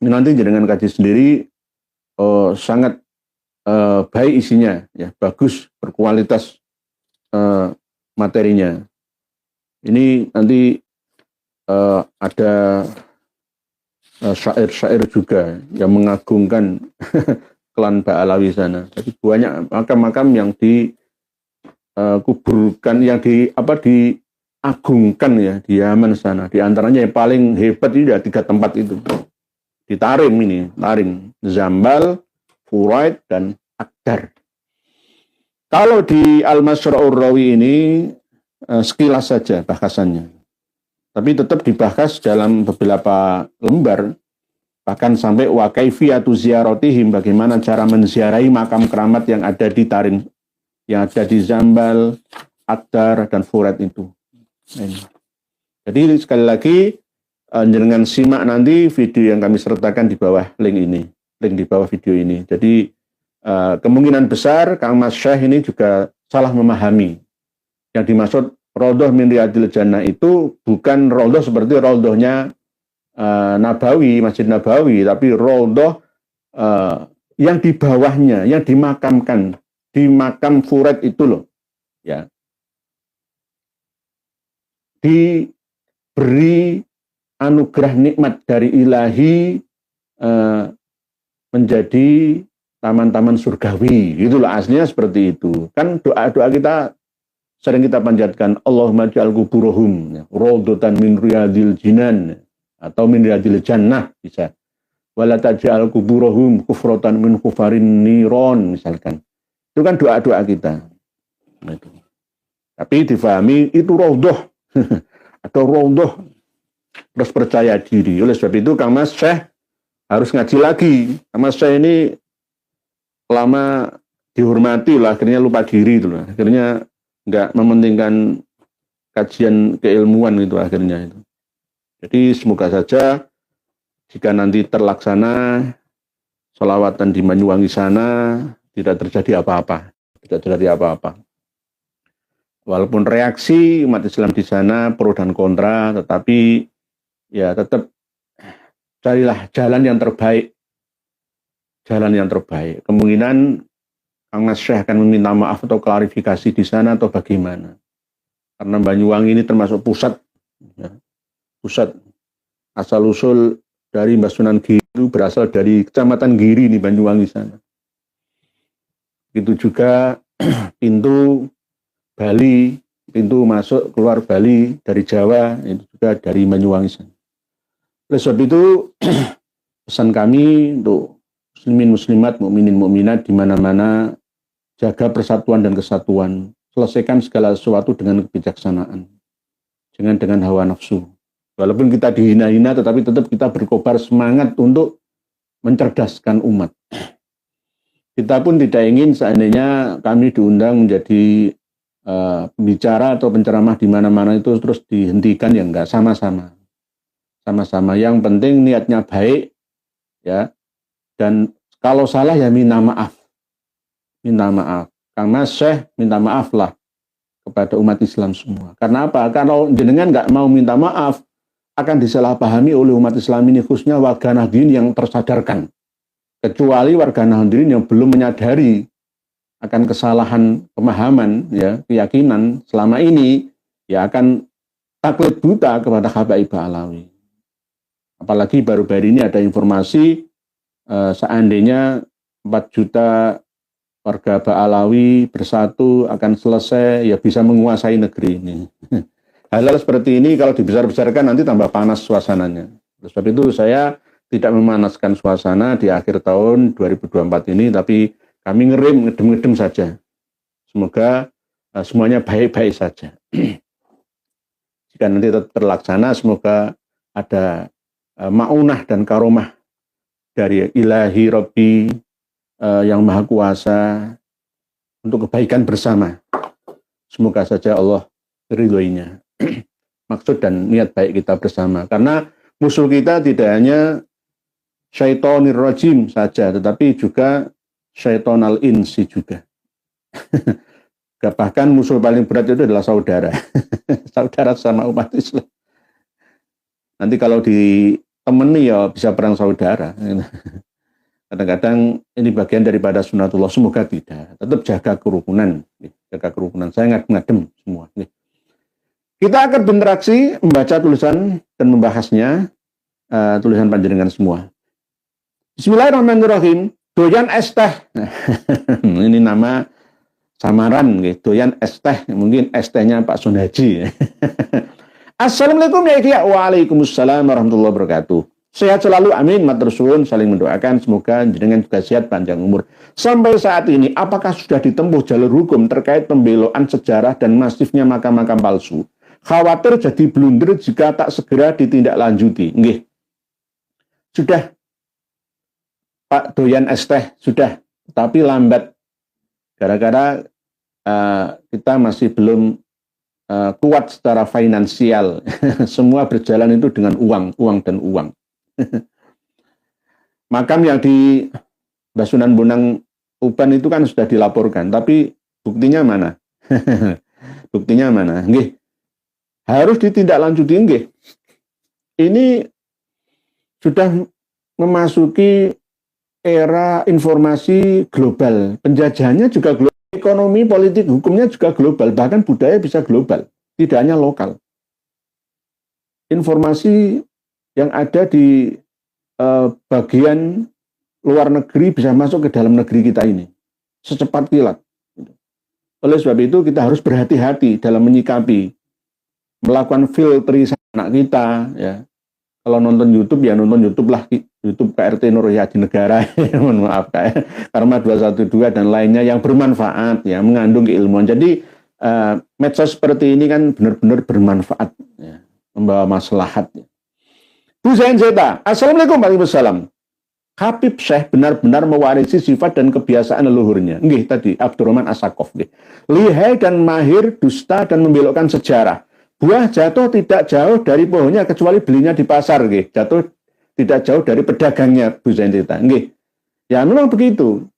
ini nanti jangan kaji sendiri, sangat baik isinya, ya, bagus, berkualitas materinya. Ini nanti ada syair-syair juga yang mengagungkan klan Ba'alawi sana. Jadi banyak makam-makam yang dikuburkan, yang diagungkan ya di Yaman sana. Di antaranya yang paling hebat itu ada 3 tempat itu. Di Tarim ini, Tarim, Zambal, Furaid, dan Akdar. Kalau di Al-Mashra'ur Rawi ini sekilas saja bahasannya. Tapi tetap dibahas dalam beberapa lembar, bahkan sampai wa kaifiyatu ziyaratihim, bagaimana cara menziarahi makam keramat yang ada di Tarim, yang ada di Zambal, Akdar, dan Furaid itu. Jadi sekali lagi jangan simak nanti video yang kami sertakan di bawah link ini, link di bawah video ini. Jadi kemungkinan besar Kang Mas Syekh ini juga salah memahami. Yang dimaksud raudhah min riyadil jannah itu bukan raudhah seperti raudhahnya Nabawi, Masjid Nabawi, tapi raudhah yang di bawahnya, yang dimakamkan di makam Furaid itu loh, ya. Diberi anugerah nikmat dari ilahi menjadi taman-taman surgawi, itulah aslinya seperti itu. Kan doa-doa kita sering kita panjatkan, Allahumma ja'al kuburohum raudhatan min riyadil jinan atau min riyadil jannah, bisa. Wala taj'al kuburohum kufratan min kufarin niron, misalkan. Itu kan doa-doa kita. Nah, itu. Tapi difahami itu raudhah atau raudhah, terus percaya diri. Oleh sebab itu Kang Mas Syekh harus ngaji lagi. Kang Mas Syekh ini lama dihormati lah, akhirnya lupa diri itu lah. Akhirnya nggak mementingkan kajian keilmuan itu akhirnya itu. Jadi semoga saja jika nanti terlaksana sholawatan di Banyuwangi sana tidak terjadi apa-apa, tidak terjadi apa-apa. Walaupun reaksi umat Islam di sana pro dan kontra, tetapi ya tetap carilah jalan yang terbaik. Jalan yang terbaik. Kemungkinan Kang Mas Syekh akan meminta maaf atau klarifikasi di sana atau bagaimana. Karena Banyuwangi ini termasuk pusat, ya, pusat asal-usul dari Mbah Sunan Giri itu berasal dari Kecamatan Giri di Banyuwangi sana. Itu juga pintu Bali, pintu masuk keluar Bali dari Jawa, itu juga dari Banyuwangi sana. Oleh sebab itu, pesan kami untuk muslimin muslimat, mukminin mukminat di mana-mana, jaga persatuan dan kesatuan, selesaikan segala sesuatu dengan kebijaksanaan, jangan dengan hawa nafsu. Walaupun kita dihina-hina, tetapi tetap kita berkobar semangat untuk mencerdaskan umat. Kita pun tidak ingin seandainya kami diundang menjadi bicara atau penceramah di mana-mana itu terus dihentikan, ya enggak, sama-sama. Sama-sama. Yang penting niatnya baik, ya. Dan kalau salah ya minta maaf. Minta maaf. Kang Mas Syekh minta maaf lah kepada umat Islam semua. Karena apa? Kalau jenengan nggak mau minta maaf, akan disalahpahami oleh umat Islam ini, khususnya warga Nahdliyin yang tersadarkan. Kecuali warga Nahdliyin yang belum menyadari akan kesalahan pemahaman, ya, keyakinan selama ini, ya akan taklid buta kepada Habaib Alawi. Apalagi baru-baru ini ada informasi seandainya 4 juta warga Ba'alawi bersatu akan selesai, ya bisa menguasai negeri ini. Hal-hal seperti ini kalau dibesar-besarkan nanti tambah panas suasananya. Oleh sebab itu saya tidak memanaskan suasana di akhir tahun 2024 ini, tapi kami ngedem-ngedem saja. Semoga semuanya baik-baik saja. Jika nanti terlaksana, semoga ada ma'unah dan karomah dari ilahi Rabbi yang Maha Kuasa untuk kebaikan bersama. Semoga saja Allah ridhoinya. Maksud dan niat baik kita bersama. Karena musuh kita tidak hanya syaitonir rajim saja, tetapi juga syaitonal insi juga. Bahkan musuh paling berat itu adalah saudara. Saudara sama umat Islam. Nanti kalau ditemani ya bisa perang saudara. Kadang-kadang ini bagian daripada sunatullah, semoga tidak. Tetap jaga kerukunan. Jaga kerukunan. Saya ngadem semua. Kita akan berinteraksi, membaca tulisan dan membahasnya, tulisan panjenengan semua. Bismillahirrahmanirrahim. Doyan es teh. Ini nama samaran, gitu. Doyan es teh. Mungkin es tehnya Pak Sunhaji. Assalamualaikum ya. Waalaikumsalam warahmatullahi wabarakatuh. Sehat selalu, amin. Matur suwun, saling mendoakan. Semoga jenengan juga sehat, panjang umur. Sampai saat ini, apakah sudah ditempuh jalur hukum terkait pembelokan sejarah dan masifnya makam-makam palsu? Khawatir jadi blunder jika tak segera ditindaklanjuti. Nggih. Sudah, Pak Doyan es teh, sudah. Tapi lambat. Gara-gara kita masih belum kuat secara finansial. Semua berjalan itu dengan uang, uang dan uang. Makam yang di Basunan Bonang Uban itu kan sudah dilaporkan, tapi buktinya mana? Buktinya mana? Nggih. Harus ditindaklanjuti, nggih. Ini sudah memasuki era informasi global. Penjajahannya juga global, ekonomi, politik, hukumnya juga global, bahkan budaya bisa global, tidak hanya lokal. Informasi yang ada di bagian luar negeri bisa masuk ke dalam negeri kita ini secepat kilat. Oleh sebab itu kita harus berhati-hati dalam menyikapi, melakukan filterisasi anak kita, ya. Kalau nonton YouTube ya nonton YouTube lah, YouTube KRT Nur Yadi Negara, mohon maaf Karma 212 dan lainnya yang bermanfaat, ya, mengandung keilmuan. Jadi medsos seperti ini kan benar-benar bermanfaat, ya, membawa maslahat. Ya. Bu Zain Zeta, Assalamualaikum warahmatullahi wabarakatuh. Habib Syekh benar-benar mewarisi sifat dan kebiasaan leluhurnya. Nggih tadi Abdurrahman Asakov, nggih. Lihai dan mahir, dusta dan membelokkan sejarah. Buah jatuh tidak jauh dari pohonnya kecuali belinya di pasar, nggih. Jatuh tidak jauh dari pedagangnya, Bu Zainita. Nggih. Ya memang begitu.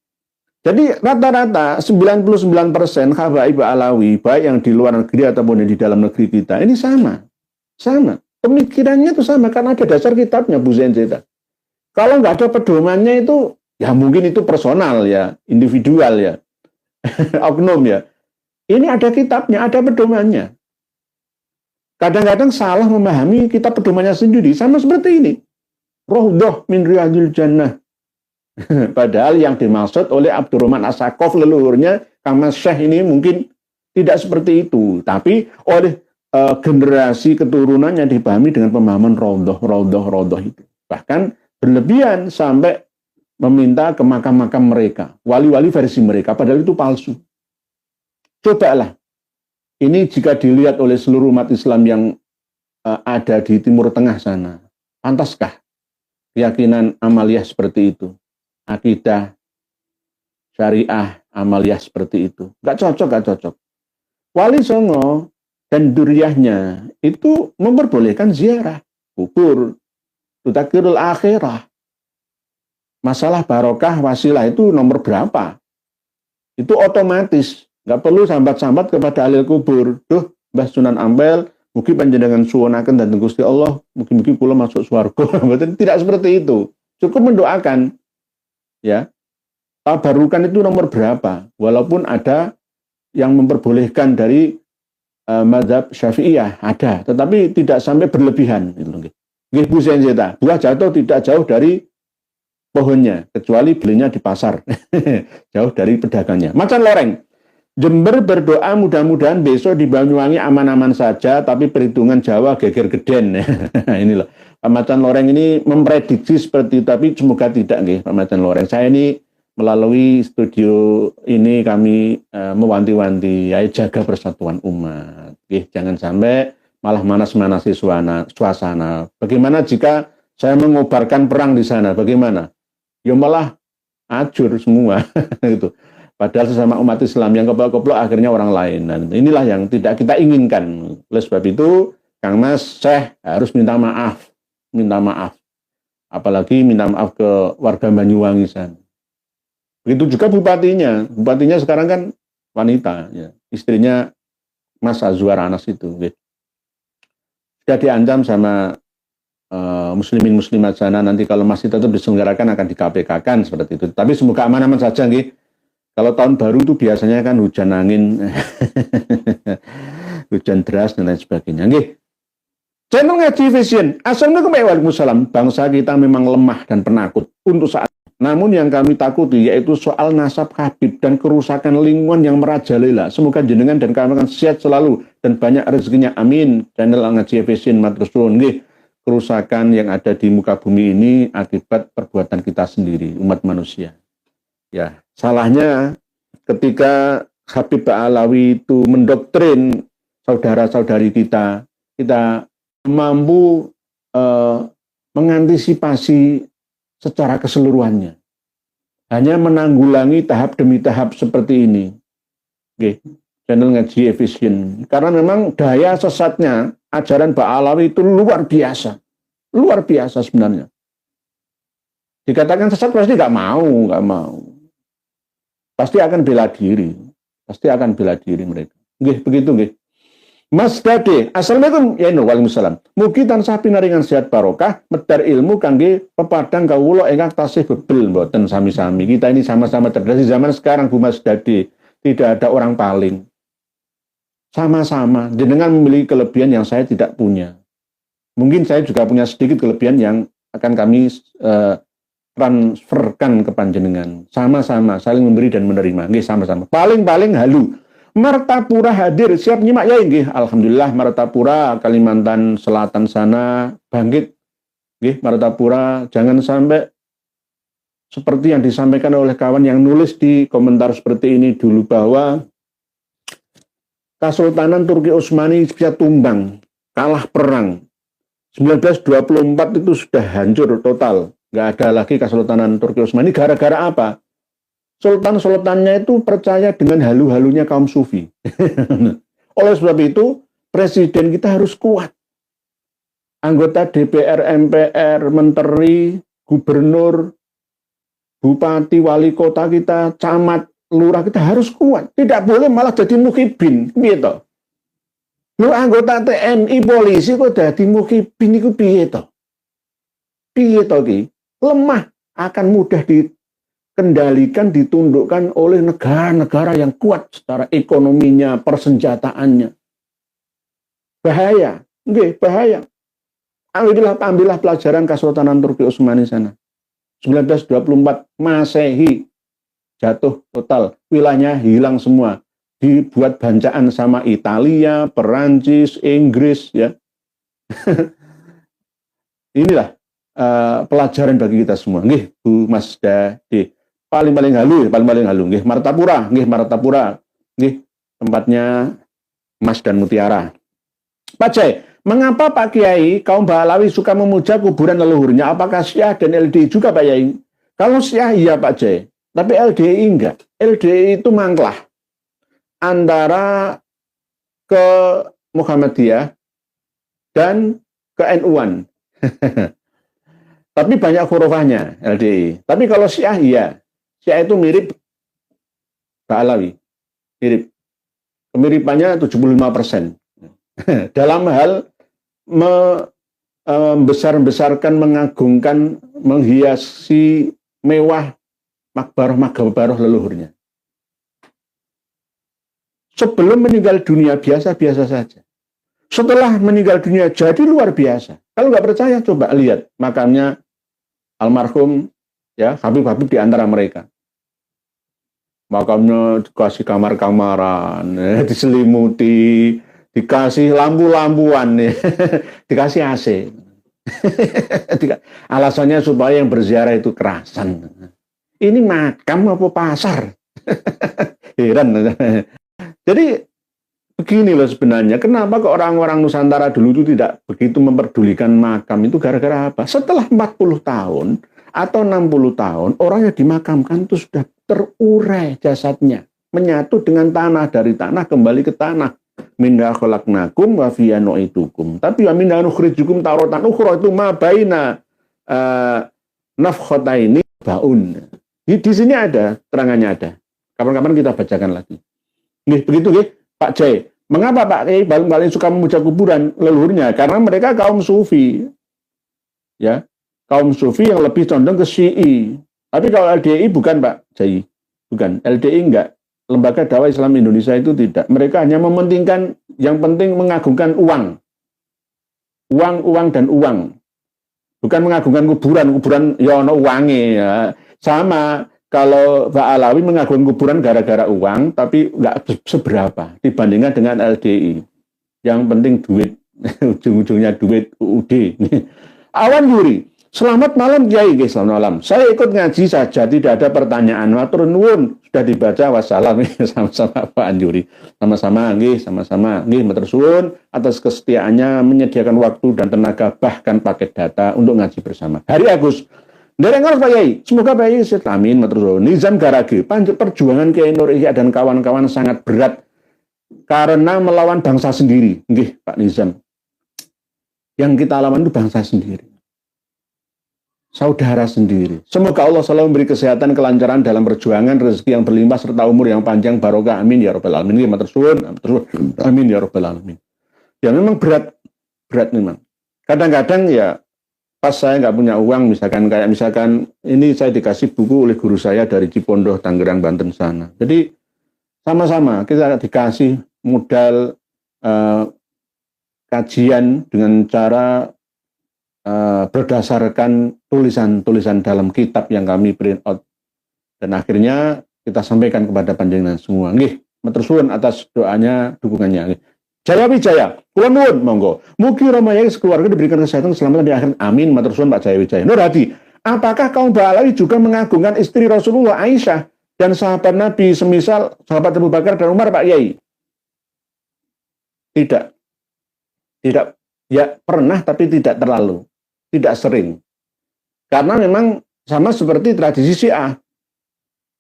Jadi rata-rata 99% habaib alawi, baik yang di luar negeri ataupun yang di dalam negeri kita, ini sama. Sama. Pemikirannya itu sama, karena ada dasar kitabnya, Bu Zainita. Kalau nggak ada pedomannya itu, ya mungkin itu personal ya, individual ya, oknum ya. Ini ada kitabnya, ada pedomannya. Kadang-kadang salah memahami kitab pedomannya sendiri, sama seperti ini. Raudhah min riyadil jannah. Padahal yang dimaksud oleh Abdurrahman As-Sakaf leluhurnya Kang Mas Syekh ini mungkin tidak seperti itu, tapi oleh generasi keturunannya dipahami dengan pemahaman raudhah itu. Bahkan berlebihan sampai meminta ke makam-makam mereka, wali-wali versi mereka, padahal itu palsu. Cobalah. Ini jika dilihat oleh seluruh umat Islam yang ada di Timur Tengah sana, pantaskah keyakinan amaliyah seperti itu? Akidah, syariah, amaliyah seperti itu? Gak cocok. Wali Songo dan duriyahnya itu memperbolehkan ziarah kubur, tudzakirul akhirah. Masalah barokah wasilah itu nomor berapa? Itu otomatis. Nggak perlu sambat-sambat kepada ahli kubur. Duh, Mbah Sunan Ampel, mugi panjenengan suwunaken dan Gusti Allah, mugi-mugi kula masuk swarga. Tidak seperti itu. Cukup mendoakan. Ya. Tabarukan itu nomor berapa? Walaupun ada yang memperbolehkan dari mazhab Syafi'iyah, ada, tetapi tidak sampai berlebihan. Nggih, Bu Zainita, buah jatuh tidak jauh dari pohonnya, kecuali belinya di pasar. Jauh dari pedagangnya. Macan loreng. Jember berdoa mudah-mudahan besok di Banyuwangi aman-aman saja, tapi perhitungan Jawa geger geden. Ini loh, Pak Macan Loreng ini memprediksi seperti itu, tapi semoga tidak, nggih, Pak Macan Loreng. Saya ini melalui studio ini kami mewanti-wanti, ya jaga persatuan umat. Nggih, jangan sampai malah manas-manasi suasana. Bagaimana jika saya mengobarkan perang di sana? Bagaimana? Ya malah acur semua itu. Padahal sesama umat Islam yang keplok-keplok akhirnya orang lain. Dan inilah yang tidak kita inginkan. Oleh sebab itu, Kang Mas Syekh harus minta maaf. Minta maaf. Apalagi minta maaf ke warga Banyuwangi sana. Begitu juga bupatinya. Bupatinya sekarang kan wanita. Ya. Istrinya Mas Azwar Anas itu. Sudah diancam sama muslimin-muslimat sana. Nanti kalau masih tetap diselenggarakan akan di KPK-kan seperti itu. Tapi semoga aman-aman saja, nggih. Kalau tahun baru itu biasanya kan hujan angin, hujan deras dan lain sebagainya. Nggih. Channel Ngaji Vision. Assalamualaikum warahmatullahi wabarakatuh. Bangsa kita memang lemah dan penakut untuk saat ini. Namun yang kami takuti yaitu soal nasab Habib dan kerusakan lingkungan yang merajalela. Semoga jenengan dan kami akan sehat selalu dan banyak rezekinya. Amin. Channel Ngaji Vision matur suwun. Nggih. Kerusakan yang ada di muka bumi ini akibat perbuatan kita sendiri, umat manusia. Ya, salahnya ketika Habib Ba'alawi itu mendoktrin saudara-saudari kita mampu mengantisipasi secara keseluruhannya. Hanya menanggulangi tahap demi tahap seperti ini. Oke, channel Ngaji Efisien. Karena memang daya sesatnya ajaran Ba'alawi itu luar biasa. Luar biasa sebenarnya. Dikatakan sesat pasti nggak mau. Pasti akan bela diri. Pasti akan bela diri mereka. Nggih, begitu nggih. Mas Dade, assalamualaikum. Ya waalaikumsalam. Mugi tansah pinaringan sehat barokah, medar ilmu kangge pepadang kawula ingkang tasih bebel mboten sami-sami. Kita ini sama-sama cerdas di zaman sekarang, Bu Mas Dade. Tidak ada orang paling. Sama-sama. Jenengan memiliki kelebihan yang saya tidak punya. Mungkin saya juga punya sedikit kelebihan yang akan kami transferkan ke panjenengan. Sama-sama saling memberi dan menerima. Nggih, sama-sama. Paling-paling halu. Martapura hadir, siap nyimak ya nggih. Alhamdulillah Martapura Kalimantan Selatan sana bangkit. Nggih, Martapura jangan sampai seperti yang disampaikan oleh kawan yang nulis di komentar seperti ini dulu bahwa Kesultanan Turki Utsmani bisa tumbang, kalah perang. 1924 itu sudah hancur total. Nggak ada lagi Kesultanan Turki Utsmani. Gara-gara apa? Sultan-sultannya itu percaya dengan halu-halunya kaum sufi. Oleh sebab itu, presiden kita harus kuat. Anggota DPR, MPR, menteri, gubernur, bupati, wali kota kita, camat, lurah kita harus kuat. Tidak boleh malah jadi mukhibin, gitu. Lu anggota TNI, polisi kok jadi mukhibin itu piye to? Piye to ki? Lemah, akan mudah dikendalikan, ditundukkan oleh negara-negara yang kuat secara ekonominya, persenjataannya. Bahaya, nggih, bahaya. Ambillah pelajaran Kesultanan Turki Utsmani sana. 1924 Masehi jatuh total, wilayahnya hilang semua. Dibuat bancaan sama Italia, Perancis, Inggris, ya. Inilah pelajaran bagi kita semua. Nggih, Bu Mas Dadi. Paling halu, nggih, Martapura, nggih, tempatnya Mas dan Mutiara. Pak Jai, mengapa Pak Kiai kaum Baalawi suka memuja kuburan leluhurnya? Apakah Syiah dan LDI juga Pak Yai? Kalau Syiah iya Pak Jai, tapi LDI enggak. LDI itu mangklah antara ke Muhammadiyah dan ke NU-an. Tapi banyak hurufahnya LDI. Tapi kalau Syiah iya. Syiah itu mirip Baalawi. Mirip. Kemiripannya 75%. Dalam hal membesar-besarkan, mengagungkan, menghiasi mewah makbarah leluhurnya. Sebelum meninggal dunia biasa-biasa saja. Setelah meninggal dunia jadi luar biasa. Kalau nggak percaya coba lihat makamnya almarhum ya Habib-Habib di antara mereka. Makamnya dikasih kamar-kamaran, diselimuti, dikasih lampu-lampuan, dikasih AC. Alasannya supaya yang berziarah itu kerasan. Ini makam apa pasar? Heran. Jadi begini loh sebenarnya, kenapa kok orang-orang Nusantara dulu itu tidak begitu memperdulikan makam itu gara-gara apa? Setelah 40 tahun atau 60 tahun, orang yang dimakamkan itu sudah terurai jasadnya, menyatu dengan tanah, dari tanah kembali ke tanah. Minha khalaqnakum wa fiha nu'idukum. Tapi wa minha nukhrijukum taratan ukhra, itu ma baina nafkhataini baun. Di sini ada, terangannya ada. Kapan-kapan kita bacakan lagi. Nih, begitu nggih, Pak Jai. Mengapa Pak Kiai paling suka memuja kuburan leluhurnya? Karena mereka kaum sufi. Ya, kaum sufi yang lebih condong ke Syi'i. Tapi kalau LDI bukan Pak Jai. Bukan, LDI enggak. Lembaga Dakwah Islam Indonesia itu tidak. Mereka hanya mementingkan, yang penting mengagungkan uang. Uang dan uang. Bukan mengagungkan kuburan ya ono uangnya. Ya. Sama kalau Pak Alawi mengagungkan kuburan gara-gara uang, tapi nggak seberapa dibandingkan dengan LDI. Yang penting duit, ujung-ujungnya duit UUD. Awan Yuri, selamat malam Kiai, selamat malam. Saya ikut ngaji saja, tidak ada pertanyaan. Matur nuwun, sudah dibaca, wassalam. Sama-sama Pak Anjuri. Sama-sama nggih, matur suwun atas kesetiaannya menyediakan waktu dan tenaga bahkan paket data untuk ngaji bersama. Hari Agus. Dereng Pak Yai, semoga Pak Yai sehat. Amin, matur suwun. Nizam Garage, perjuangan Kiai Nur Ihya dan kawan-kawan sangat berat karena melawan bangsa sendiri. Nggih, Pak Nizam. Yang kita lawan itu bangsa sendiri. Saudara sendiri. Semoga Allah selalu memberi kesehatan, kelancaran dalam perjuangan, rezeki yang berlimpah serta umur yang panjang, barokah. Amin ya rabbal alamin. Nggih, matur suwun. Amin ya rabbal alamin. Ya memang berat memang. Kadang-kadang ya pas saya nggak punya uang, misalkan ini saya dikasih buku oleh guru saya dari Cipondoh, Tangerang, Banten sana. Jadi sama-sama kita dikasih modal kajian dengan cara berdasarkan tulisan-tulisan dalam kitab yang kami print out. Dan akhirnya kita sampaikan kepada panjenengan semua. Nggih, matur suwun atas doanya, dukungannya. Nggih. Jaya Wijaya, kula nuwun monggo. Mugi Rama Yai sekeluarga diberikan kesehatan keselamatan di akhirat. Amin. Matur suwun Pak Jaya Wijaya. Nur Hadi, apakah kaum Baalawi juga mengagungkan istri Rasulullah Aisyah dan sahabat Nabi semisal sahabat Abu Bakar dan Umar Pak Yai? Tidak. Ya pernah tapi tidak terlalu. Tidak sering. Karena memang sama seperti tradisi Syiah.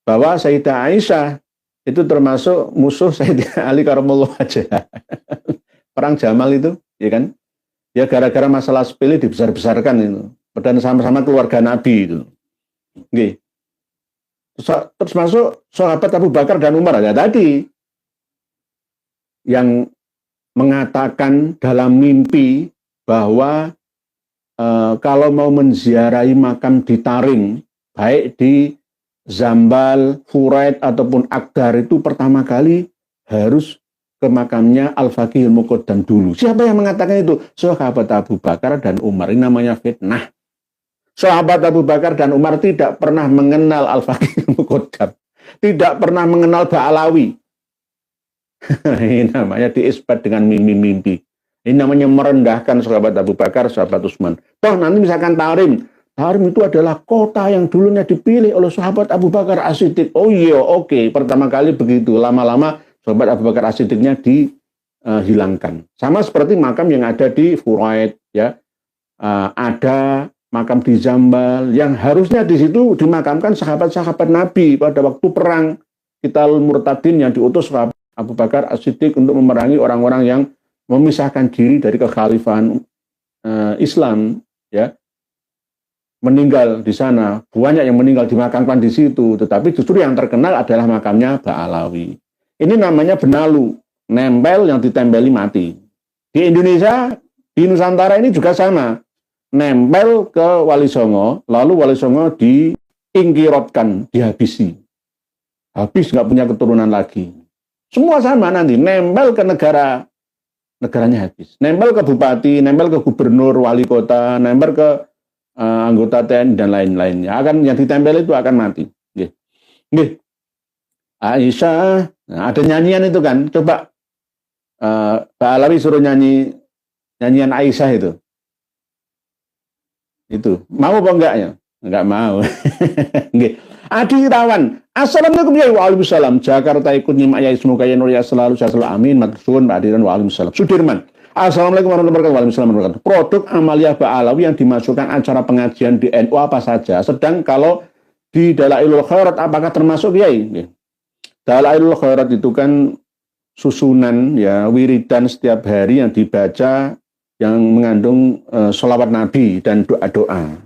Bahwa Sayyidah Aisyah itu termasuk musuh Sayyidina Ali karamallahu wajhah. perang Jamal itu, ya kan? Ya gara-gara masalah sepele dibesar-besarkan itu. Dan sama-sama keluarga Nabi itu. Oke. Terus masuk sahabat Abu Bakar dan Umar ya tadi yang mengatakan dalam mimpi bahwa kalau mau menziarahi makam di Tarim, baik di Zambal, Furaid ataupun Akdar itu pertama kali harus ke makamnya Al-Faqih Al-Muqaddam dulu. Siapa yang mengatakan itu? Sahabat Abu Bakar dan Umar. Ini namanya fitnah. Sahabat Abu Bakar dan Umar tidak pernah mengenal Al-Faqih Al-Muqaddam. Tidak pernah mengenal Ba'alawi. Ini namanya diisbat dengan mimpi-mimpi. Ini namanya merendahkan sahabat Abu Bakar, sahabat Utsman. Toh nanti misalkan Tarim itu adalah kota yang dulunya dipilih oleh sahabat Abu Bakar As-Siddiq. Oh iya, oke. Pertama kali begitu. Lama-lama sahabat Abu Bakar As-Siddiqnya dihilangkan. Sama seperti makam yang ada di Furaid, ya. Ada makam di Zambal yang harusnya di situ dimakamkan sahabat-sahabat Nabi pada waktu perang Qitalul Murtadin yang diutus sahabat Abu Bakar As-Siddiq untuk memerangi orang-orang yang memisahkan diri dari kekhalifahan Islam, ya, meninggal di sana. Banyak yang meninggal dimakamkan di situ, tetapi justru yang terkenal adalah makamnya Ba'alawi. Ini namanya benalu, nempel yang ditempeli mati. Di Indonesia, di Nusantara ini juga sama, nempel ke Wali Songo, lalu Wali Songo diingkirotkan, dihabisi. Habis nggak punya keturunan lagi. Semua sama nanti, nempel ke negaranya habis. Nempel ke bupati, nempel ke gubernur, wali kota, nempel ke anggota TNI dan lain-lainnya. Yang ditempel itu akan mati. Nggih. Aisyah, nah, ada nyanyian itu kan. Coba Pak Alawi suruh nyanyian Aisyah itu. Itu. Mau apa enggak ya? Enggak mau. Nggih. Adi Irawan. Assalamualaikum ya waalaikumsalam. Jakarta ikut nyimak ya semoga ya nur ya selalu amin. Matur Pak Adiran waalaikumsalam. Sudirman. Assalamualaikum warahmatullahi wabarakatuh. Waalaikumsalam warahmatullahi wabarakatuh. Produk Amalia Ba'alawi yang dimasukkan acara pengajian di NU apa saja? Sedang kalau di Dalailul Khairat apakah termasuk Kiai? Dalailul Khairat itu kan susunan ya wiridan setiap hari yang dibaca yang mengandung sholawat Nabi dan doa-doa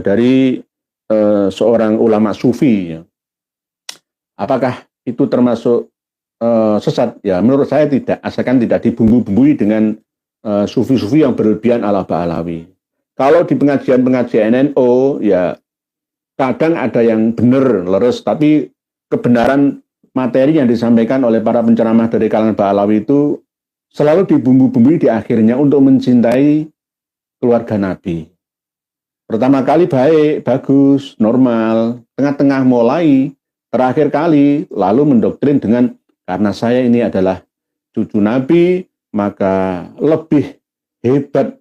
dari seorang ulama sufi. Ya. Apakah itu termasuk sesat? Ya, menurut saya tidak, asalkan tidak dibumbu-bumbui dengan sufi-sufi yang berlebihan ala Ba'alawi. Kalau di pengajian-pengajian NU, ya kadang ada yang benar, leres, tapi kebenaran materi yang disampaikan oleh para penceramah dari kalangan Ba'alawi itu selalu dibumbu-bumbui di akhirnya untuk mencintai keluarga Nabi. Pertama kali baik, bagus, normal, tengah-tengah mulai, terakhir kali, lalu mendoktrin dengan karena saya ini adalah cucu Nabi, maka lebih hebat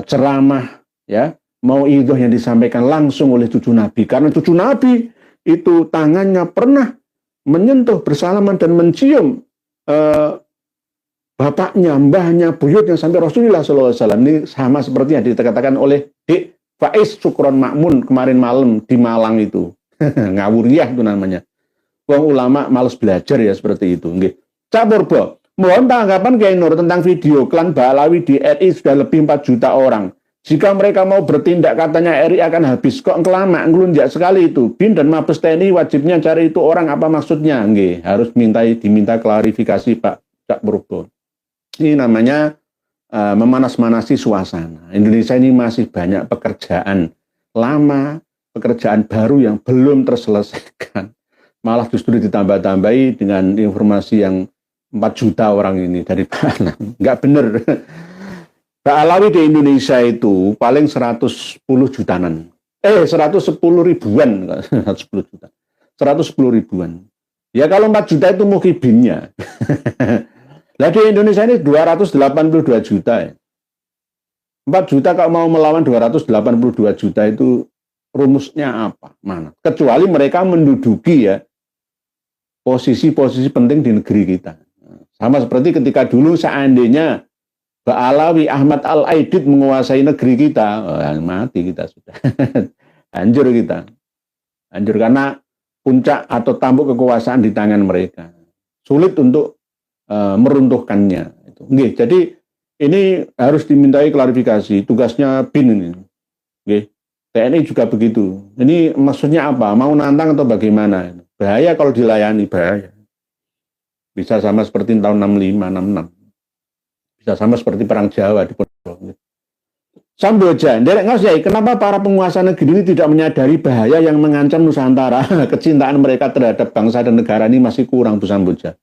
ceramah, ya, mauidhah yang disampaikan langsung oleh cucu Nabi. Karena cucu Nabi itu tangannya pernah menyentuh, bersalaman dan mencium bapaknya, mbahnya, buyutnya sampai Rasulullah SAW. Ini sama seperti yang dikatakan oleh Dik Faiz Sukron Makmun kemarin malam di Malang itu. Ngawuriyah itu namanya. Wong ulama males belajar ya seperti itu. Nggih. Cak Purbo, mohon tanggapan Kiai Nur tentang video klan Ba'alawi di RI sudah lebih 4 juta orang. Jika mereka mau bertindak katanya RI akan habis. Kok kelama, ngelunjak sekali itu. BIN dan Mabes TNI wajibnya cari itu orang apa maksudnya? Nggih, harus diminta klarifikasi Pak Cak Purbo. Ini namanya memanas-manasi suasana. Indonesia ini masih banyak pekerjaan lama, pekerjaan baru yang belum terselesaikan. Malah justru ditambah-tambahi dengan informasi yang 4 juta orang ini dari mana. Nggak benar. Ba'alawi di Indonesia itu paling 110 jutaan. 110 ribuan. 110 juta. 110 ribuan. Ya kalau 4 juta itu muhibinnya. Nah di Indonesia ini 282 juta ya. 4 juta kalau mau melawan 282 juta itu rumusnya apa? Mana? Kecuali mereka menduduki ya posisi-posisi penting di negeri kita. Sama seperti ketika dulu seandainya Ba'alawi Ahmad Al-Aidid menguasai negeri kita, mati kita sudah. Hancur kita. Hancur karena puncak atau tampuk kekuasaan di tangan mereka. Sulit untuk meruntuhkannya. Nggih, jadi ini harus dimintai klarifikasi. Tugasnya BIN ini. Nggih. TNI juga begitu. Ini maksudnya apa? Mau nantang atau bagaimana? Bahaya kalau dilayani, bahaya. Bisa sama seperti tahun 65, 66. Bisa sama seperti Perang Jawa di Ponorogo. Samboja, nderek ngos, kenapa para penguasa negeri ini tidak menyadari bahaya yang mengancam Nusantara? Kecintaan mereka terhadap bangsa dan negara ini masih kurang, Bu Samboja.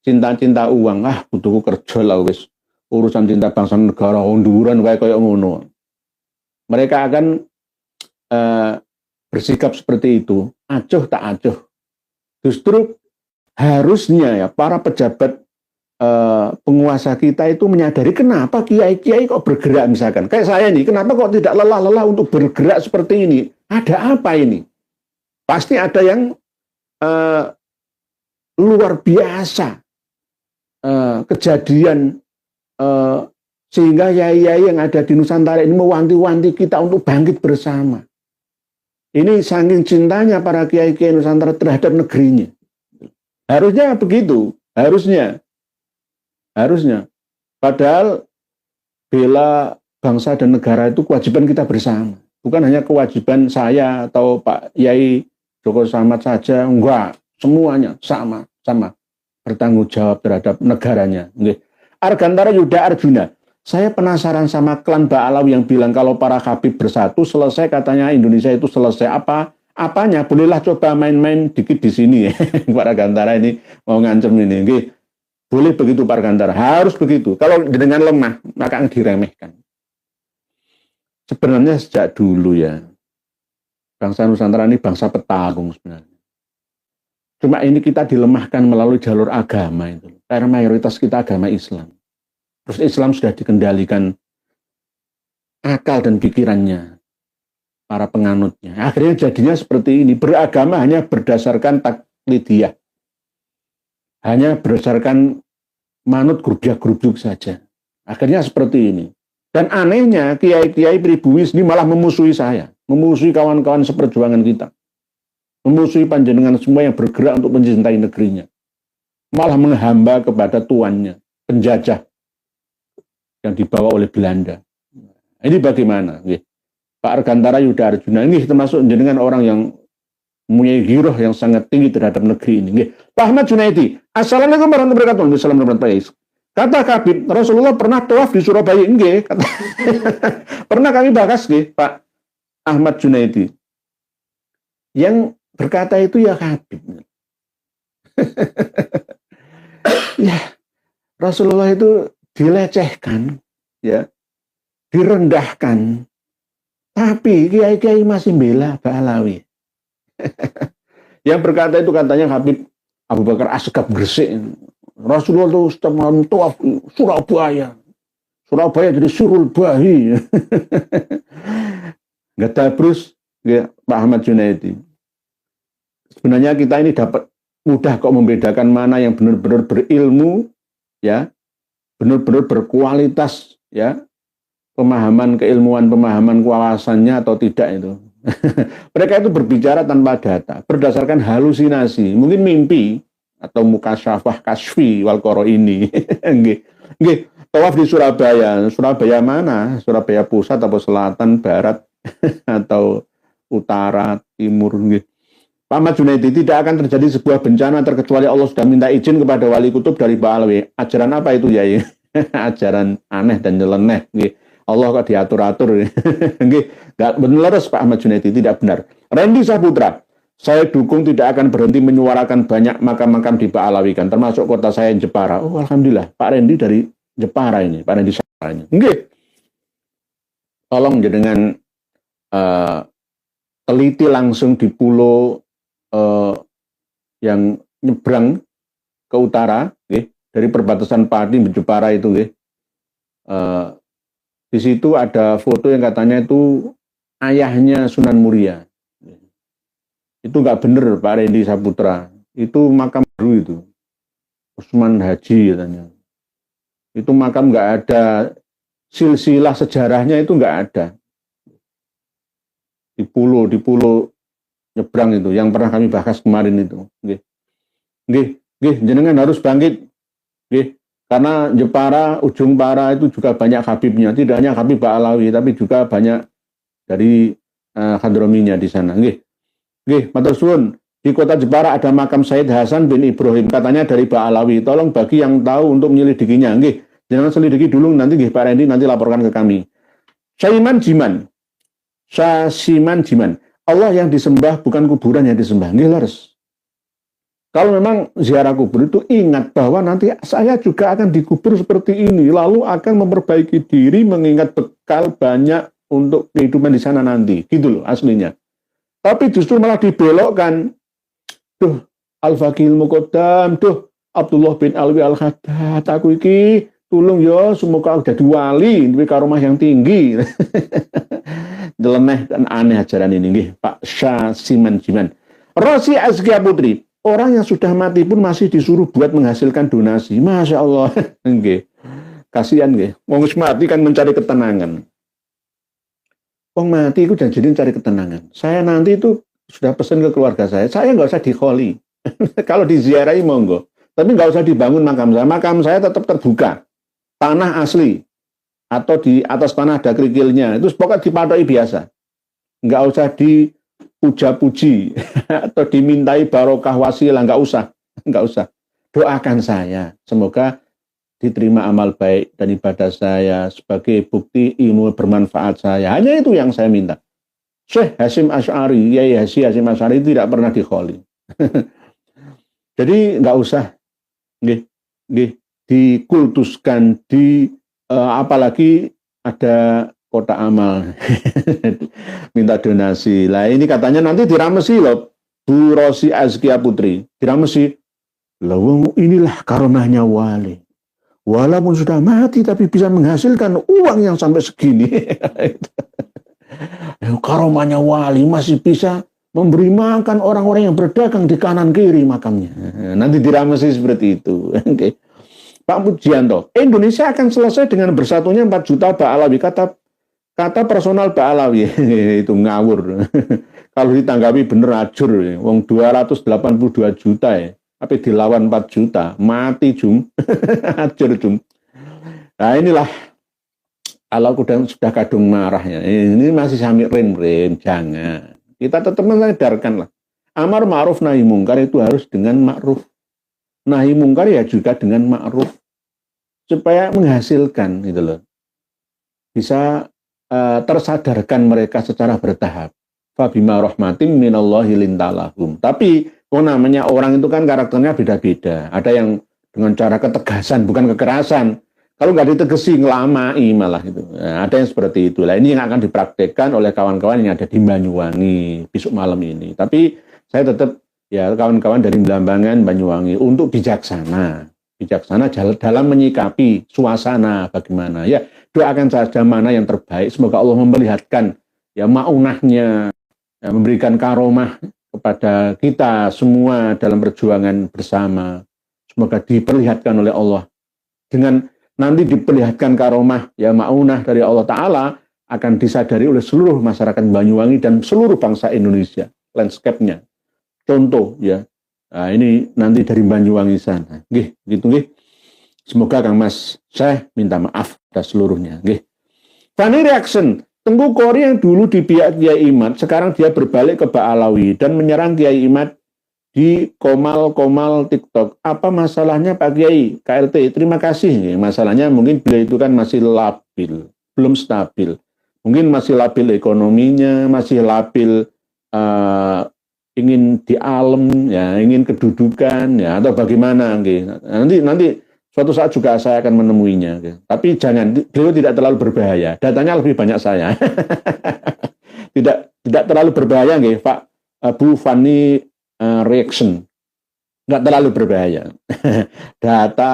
Cinta-cinta uang, butuhku kerja lah wis. Urusan cinta bangsa dan negara, honduran kayak ngono. Mereka akan bersikap seperti itu, acuh tak acuh. Justru harusnya ya para pejabat penguasa kita itu menyadari kenapa kiai-kiai kok bergerak misalkan. Kayak saya nih, kenapa kok tidak lelah-lelah untuk bergerak seperti ini? Ada apa ini? Pasti ada yang luar biasa kejadian sehingga yai-yai yang ada di Nusantara ini mewanti-wanti kita untuk bangkit bersama. Ini saking cintanya para kiai-kiai Nusantara terhadap negerinya. Harusnya begitu, harusnya. Padahal bela bangsa dan negara itu kewajiban kita bersama. Bukan hanya kewajiban saya atau Pak Yai Joko Samad saja, enggak. Semuanya sama bertanggung jawab terhadap negaranya. Argantara Yuda Arjuna. Saya penasaran sama klan Ba'alawi yang bilang kalau para Habib bersatu selesai, katanya Indonesia itu selesai. Apanya? Bolehlah coba main-main dikit di sini. Pak Argantara ini mau ngancem ini. Boleh begitu Pak Argantara, harus begitu. Kalau dengan lemah, maka akan diremehkan. Sebenarnya sejak dulu ya, bangsa Nusantara ini bangsa petarung sebenarnya. Cuma ini kita dilemahkan melalui jalur agama itu. Karena mayoritas kita agama Islam. Terus Islam sudah dikendalikan akal dan pikirannya para penganutnya. Akhirnya jadinya seperti ini. Beragama hanya berdasarkan taklidiyah. Hanya berdasarkan manut gerubyuk saja. Akhirnya seperti ini. Dan anehnya kiai-kiai pribumi ini malah memusuhi saya. Memusuhi kawan-kawan seperjuangan kita. Memusuhi panjenengan semua yang bergerak untuk mencintai negerinya. Malah menghamba kepada tuannya, penjajah yang dibawa oleh Belanda. Ini bagaimana? Pak Argantara Yuda Arjuna ini termasuk jenengan orang yang mempunyai giroh yang sangat tinggi terhadap negeri ini. Pak Ahmad Junaidi, Assalamualaikum warahmatullahi wabarakatuh. Assalamualaikum. Kata Habib, Rasulullah pernah tawaf di Surabaya. Nggih, kata. Pernah kami bahas nggih, Pak Ahmad Junaidi. Yang berkata itu ya Habib. Ya, Rasulullah itu dilecehkan, ya, direndahkan. Tapi kiai-kiai masih bela Ba'alawi. Yang berkata itu katanya Habib Abu Bakar Asgab Gresik. Rasulullah itu setiap malam tawaf Surabaya. Surabaya jadi Surul Bahi. Nggak terus ya, Pak Ahmad Junaidi. Sebenarnya kita ini dapat mudah kok membedakan mana yang benar-benar berilmu, ya, benar-benar berkualitas, ya, pemahaman keilmuan, pemahaman kewawasannya atau tidak itu. Mereka itu berbicara tanpa data, berdasarkan halusinasi, mungkin mimpi atau mukasyafah kasfi wal qoro ini. Nggih, tawaf di Surabaya. Surabaya mana? Surabaya pusat atau selatan, barat atau utara, timur nggih. Pak Ahmad Junaidi, tidak akan terjadi sebuah bencana terkecuali Allah sudah minta izin kepada wali kutub dari Ba'alawi. Ajaran apa itu ya? Ajaran aneh dan nyeleneh nggih. Allah kok diatur-atur. Nggih, enggak benar Pak Ahmad Junaidi, tidak benar. Randy Saputra, saya dukung tidak akan berhenti menyuarakan banyak makam-makam di Ba'alawikan, termasuk kota saya yang Jepara. Oh, alhamdulillah, Pak Randy dari Jepara ini, Pak Randy Saputra ini. Nggih. Tolong dengan teliti langsung di pulau yang nyebrang ke utara, nggih, dari perbatasan Pati Jepara itu, nggih. Di situ ada foto yang katanya itu ayahnya Sunan Muria. Itu nggak bener Pak Randy Saputra. Itu makam baru itu. Usman Haji katanya. Itu makam nggak ada silsilah sejarahnya, itu nggak ada. Di pulau nyebrang itu yang pernah kami bahas kemarin itu. Nggih. Nggih, jenengan harus bangkit. Nggih. Karena Jepara, ujung para itu juga banyak Habibnya, tidak hanya Habib Ba'alawi, tapi juga banyak dari Hadrominya di sana. Nggih. Nggih, matur suwun. Di kota Jepara ada makam Said Hasan bin Ibrahim, katanya dari Ba'alawi. Tolong bagi yang tahu untuk menyelidikinya. Nggih, jangan selidiki dulu nanti nggih Pak Rendi, nanti laporkan ke kami. Saiman Jiman. Sasiman Jiman. Allah yang disembah bukan kuburan yang disembah. Nggih, leres. Kalau memang ziarah kubur itu ingat bahwa nanti saya juga akan dikubur seperti ini, lalu akan memperbaiki diri, mengingat bekal banyak untuk kehidupan di sana nanti, gitu loh aslinya. Tapi justru malah dibelokkan, duh Al-Faqihil Muqaddam, duh Abdullah bin Alwi Al-Haddad, aku iki tulung yo semoga jadi wali, duwe karomah yang tinggi. Nyeleneh dan aneh ajaran ini, nggih Pak Syasiman Jiman. Rosi Azkia Putri. Orang yang sudah mati pun masih disuruh buat menghasilkan donasi. Masya Allah. Nggih. Kasihan nggih. Wong mati kan mencari ketenangan. Wong mati itu jadi mencari ketenangan. Saya nanti itu sudah pesan ke keluarga saya nggak usah dikholi. Kalau diziarahi monggo. Tapi nggak usah dibangun makam saya. Makam saya tetap terbuka. Tanah asli. Atau di atas tanah ada kerikilnya. Itu pokoknya dipadoi biasa. Nggak usah puja-puji atau dimintai barokah wasilah, nggak usah. Doakan saya, semoga diterima amal baik dan ibadah saya sebagai bukti ilmu bermanfaat saya. Hanya itu yang saya minta. Syekh Hasyim Asy'ari, Yai Hasyim Asy'ari tidak pernah dikholi. Jadi nggak usah dikultuskan, apalagi ada kotak amal. Minta donasi. Lah ini katanya nanti diramesi loh Bu Rosi Azkia Putri. Diramesi. Lah inilah karomahnya wali. Walaupun sudah mati tapi bisa menghasilkan uang yang sampai segini. Karomahnya wali masih bisa memberi makan orang-orang yang berdagang di kanan kiri makamnya. Nanti diramesi seperti itu. Oke. Pak Pujianto, Indonesia akan selesai dengan bersatunya 4 juta Ba'alawi. Kata personal Ba'alawi itu ngawur. Kalau ditanggapi bener ajur, wong 282 juta ya, tapi dilawan 4 juta, mati jum, ajur jum. Nah inilah kalau sudah kadung marah ya, ini masih sami ren, jangan. Kita tetap menyadarkan lah. Amar ma'ruf nahi mungkar itu harus dengan ma'ruf. Nahi mungkar ya juga dengan ma'ruf. Supaya menghasilkan gitu loh. Bisa tersadarkan mereka secara bertahap. Fabima rahmatin minallahi lintalahum. Tapi namanya orang itu kan karakternya beda-beda. Ada yang dengan cara ketegasan, bukan kekerasan. Kalau nggak ditegesi ngelamai malah itu. Nah, ada yang seperti itu. Ini yang akan dipraktekkan oleh kawan-kawan yang ada di Banyuwangi besok malam ini. Tapi saya tetap ya kawan-kawan dari Belambangan, Banyuwangi untuk bijaksana dalam menyikapi suasana bagaimana ya. Doakan saja mana yang terbaik. Semoga Allah memperlihatkan ya maunahnya, ya, memberikan karomah kepada kita semua dalam perjuangan bersama. Semoga diperlihatkan oleh Allah. Dengan nanti diperlihatkan karomah ya maunah dari Allah Ta'ala akan disadari oleh seluruh masyarakat Banyuwangi dan seluruh bangsa Indonesia. Landscape-nya. Contoh ya. Nah, ini nanti dari Banyuwangi sana. Nggih, gitu nggih. Semoga Kang Mas saya minta maaf atas seluruhnya. Nggih. Funny reaction. Tengku Kori yang dulu di pihak Kiai Imad, sekarang dia berbalik ke Ba'alawi dan menyerang Kiai Imad di komal-komal TikTok. Apa masalahnya Pak Kiai? KRT, terima kasih. Masalahnya mungkin beliau itu kan masih labil, belum stabil. Mungkin masih labil ekonominya, masih labil ingin di alam, ya, ingin kedudukan, ya, atau bagaimana. Nanti suatu saat juga saya akan menemuinya. Tapi jangan, beliau tidak terlalu berbahaya. Datanya lebih banyak saya. tidak terlalu berbahaya, Pak Bu Fani reaction. Nggak terlalu berbahaya. Data,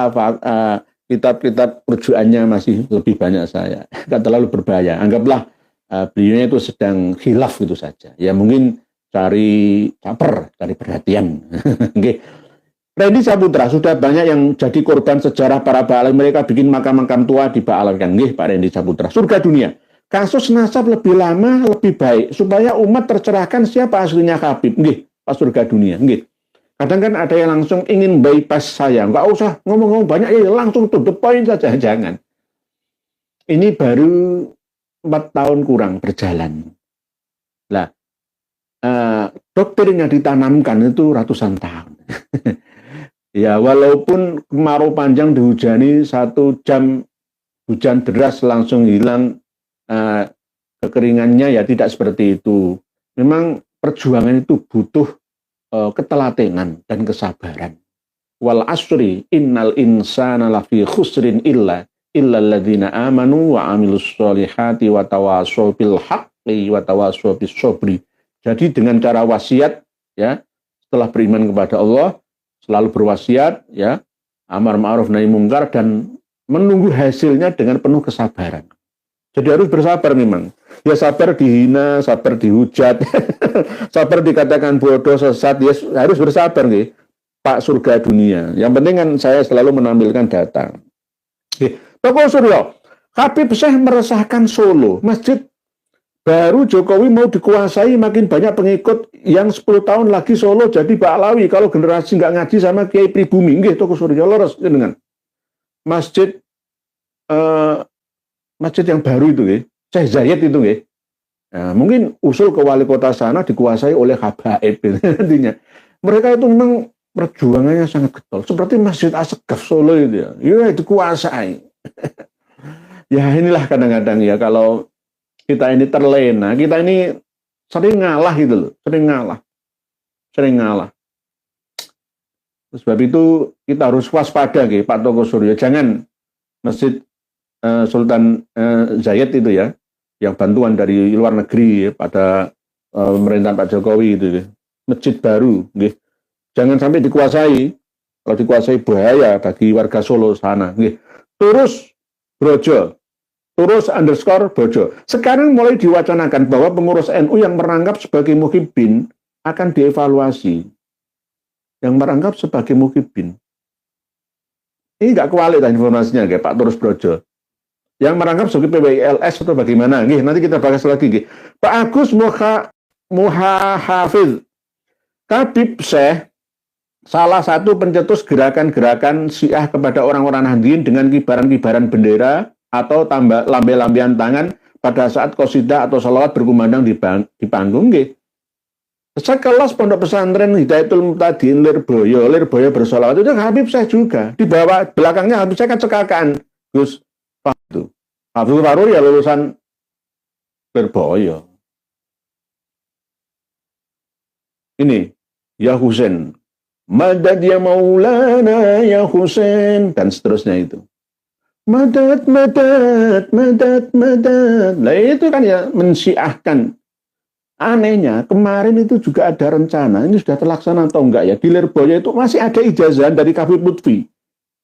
kitab-kitab rujukannya masih lebih banyak saya. Nggak terlalu berbahaya. Anggaplah beliaunya itu sedang khilaf gitu saja. Ya mungkin cari caper, cari perhatian. Randy Saputra, sudah banyak yang jadi korban sejarah para Ba'alawi. Mereka bikin makam-makam tua di Ba'alawi. Nggih, Pak Randy Saputra. Surga dunia. Kasus nasab lebih lama, lebih baik. Supaya umat tercerahkan siapa aslinya Habib. Nggih, Pak surga dunia. Nggih. Kadang kan ada yang langsung ingin bypass saya, nggak usah ngomong-ngomong banyak, ya langsung to the point saja, jangan. Ini baru 4 tahun kurang berjalan. Lah, doktrin yang ditanamkan itu ratusan tahun. Ya, walaupun kemarau panjang dihujani 1 jam hujan deras langsung hilang kekeringannya, ya tidak seperti itu. Memang perjuangan itu butuh ketelatenan dan kesabaran. Wal asri innal insana lafi khusrin illa alladzina amanu wa amilus solihati wa tawasaw bil haqqi wa tawasaw bis sabri. Jadi dengan cara wasiat, ya, setelah beriman kepada Allah selalu berwasiat, ya, amar ma'ruf nahi mungkar, dan menunggu hasilnya dengan penuh kesabaran. Jadi harus bersabar memang. Ya, sabar dihina, sabar dihujat, sabar dikatakan bodoh, sesat, ya harus bersabar nih, Pak surga dunia. Yang penting kan saya selalu menampilkan data. Toko Suryo, Habib Syekh meresahkan Solo. Masjid baru Jokowi mau dikuasai, makin banyak pengikut. Yang 10 tahun lagi Solo jadi Ba'alawi. Kalau generasi nggak ngaji sama Kiai Pribumi, nggih Toko Suryo leres dengan masjid masjid yang baru itu, Syekh Zayed itu, nah, mungkin usul ke wali kota sana dikuasai oleh habaib nantinya. Mereka itu memang perjuangannya sangat getol, seperti Masjid Asgaf Solo itu, ya dikuasai. Ya inilah kadang-kadang ya, kalau kita ini terlena, kita ini sering ngalah gitu loh, sering ngalah. Sebab itu kita harus waspada, Pak Toko Suryo, jangan Masjid Sultan Zayed itu, ya, yang bantuan dari luar negeri, ya, pada pemerintahan Pak Jokowi itu, ya. Masjid baru, ya. Jangan sampai dikuasai. Kalau dikuasai bahaya bagi warga Solo sana, ya. Terus Brojo, terus _ Bojo. Sekarang mulai diwacanakan bahwa pengurus NU yang merangkap sebagai muhibbin akan dievaluasi. Yang merangkap sebagai muhibbin. Ini nggak kualitas informasinya, Pak Terus Brojo. Yang merangkap sebagai PWILS atau bagaimana? Nanti kita bahas lagi. Pak Agus Muhahafiz, Habib Syekh salah satu pencetus gerakan-gerakan Syiah kepada orang-orang Nahdliyin dengan kibaran-kibaran bendera atau lambe-lambean tangan pada saat qasidah atau salawat berkumandang di panggung. Sekelas pondok pesantren Hidayatul Muhtadin Lirboyo bersolawat itu Habib Syekh juga. Di bawah belakangnya Habib Syekh kan cekakan Gus Fahdu. Abdul Farur ya lulusan Lirboyo. Ini ya Husain, madad ya Maulana ya Husain, dan seterusnya itu. Madad. Nah itu kan ya mensyiahkan. Anehnya kemarin itu juga ada rencana, ini sudah terlaksana atau enggak ya, di Lirboyo itu masih ada ijazah dari Habib Lutfi.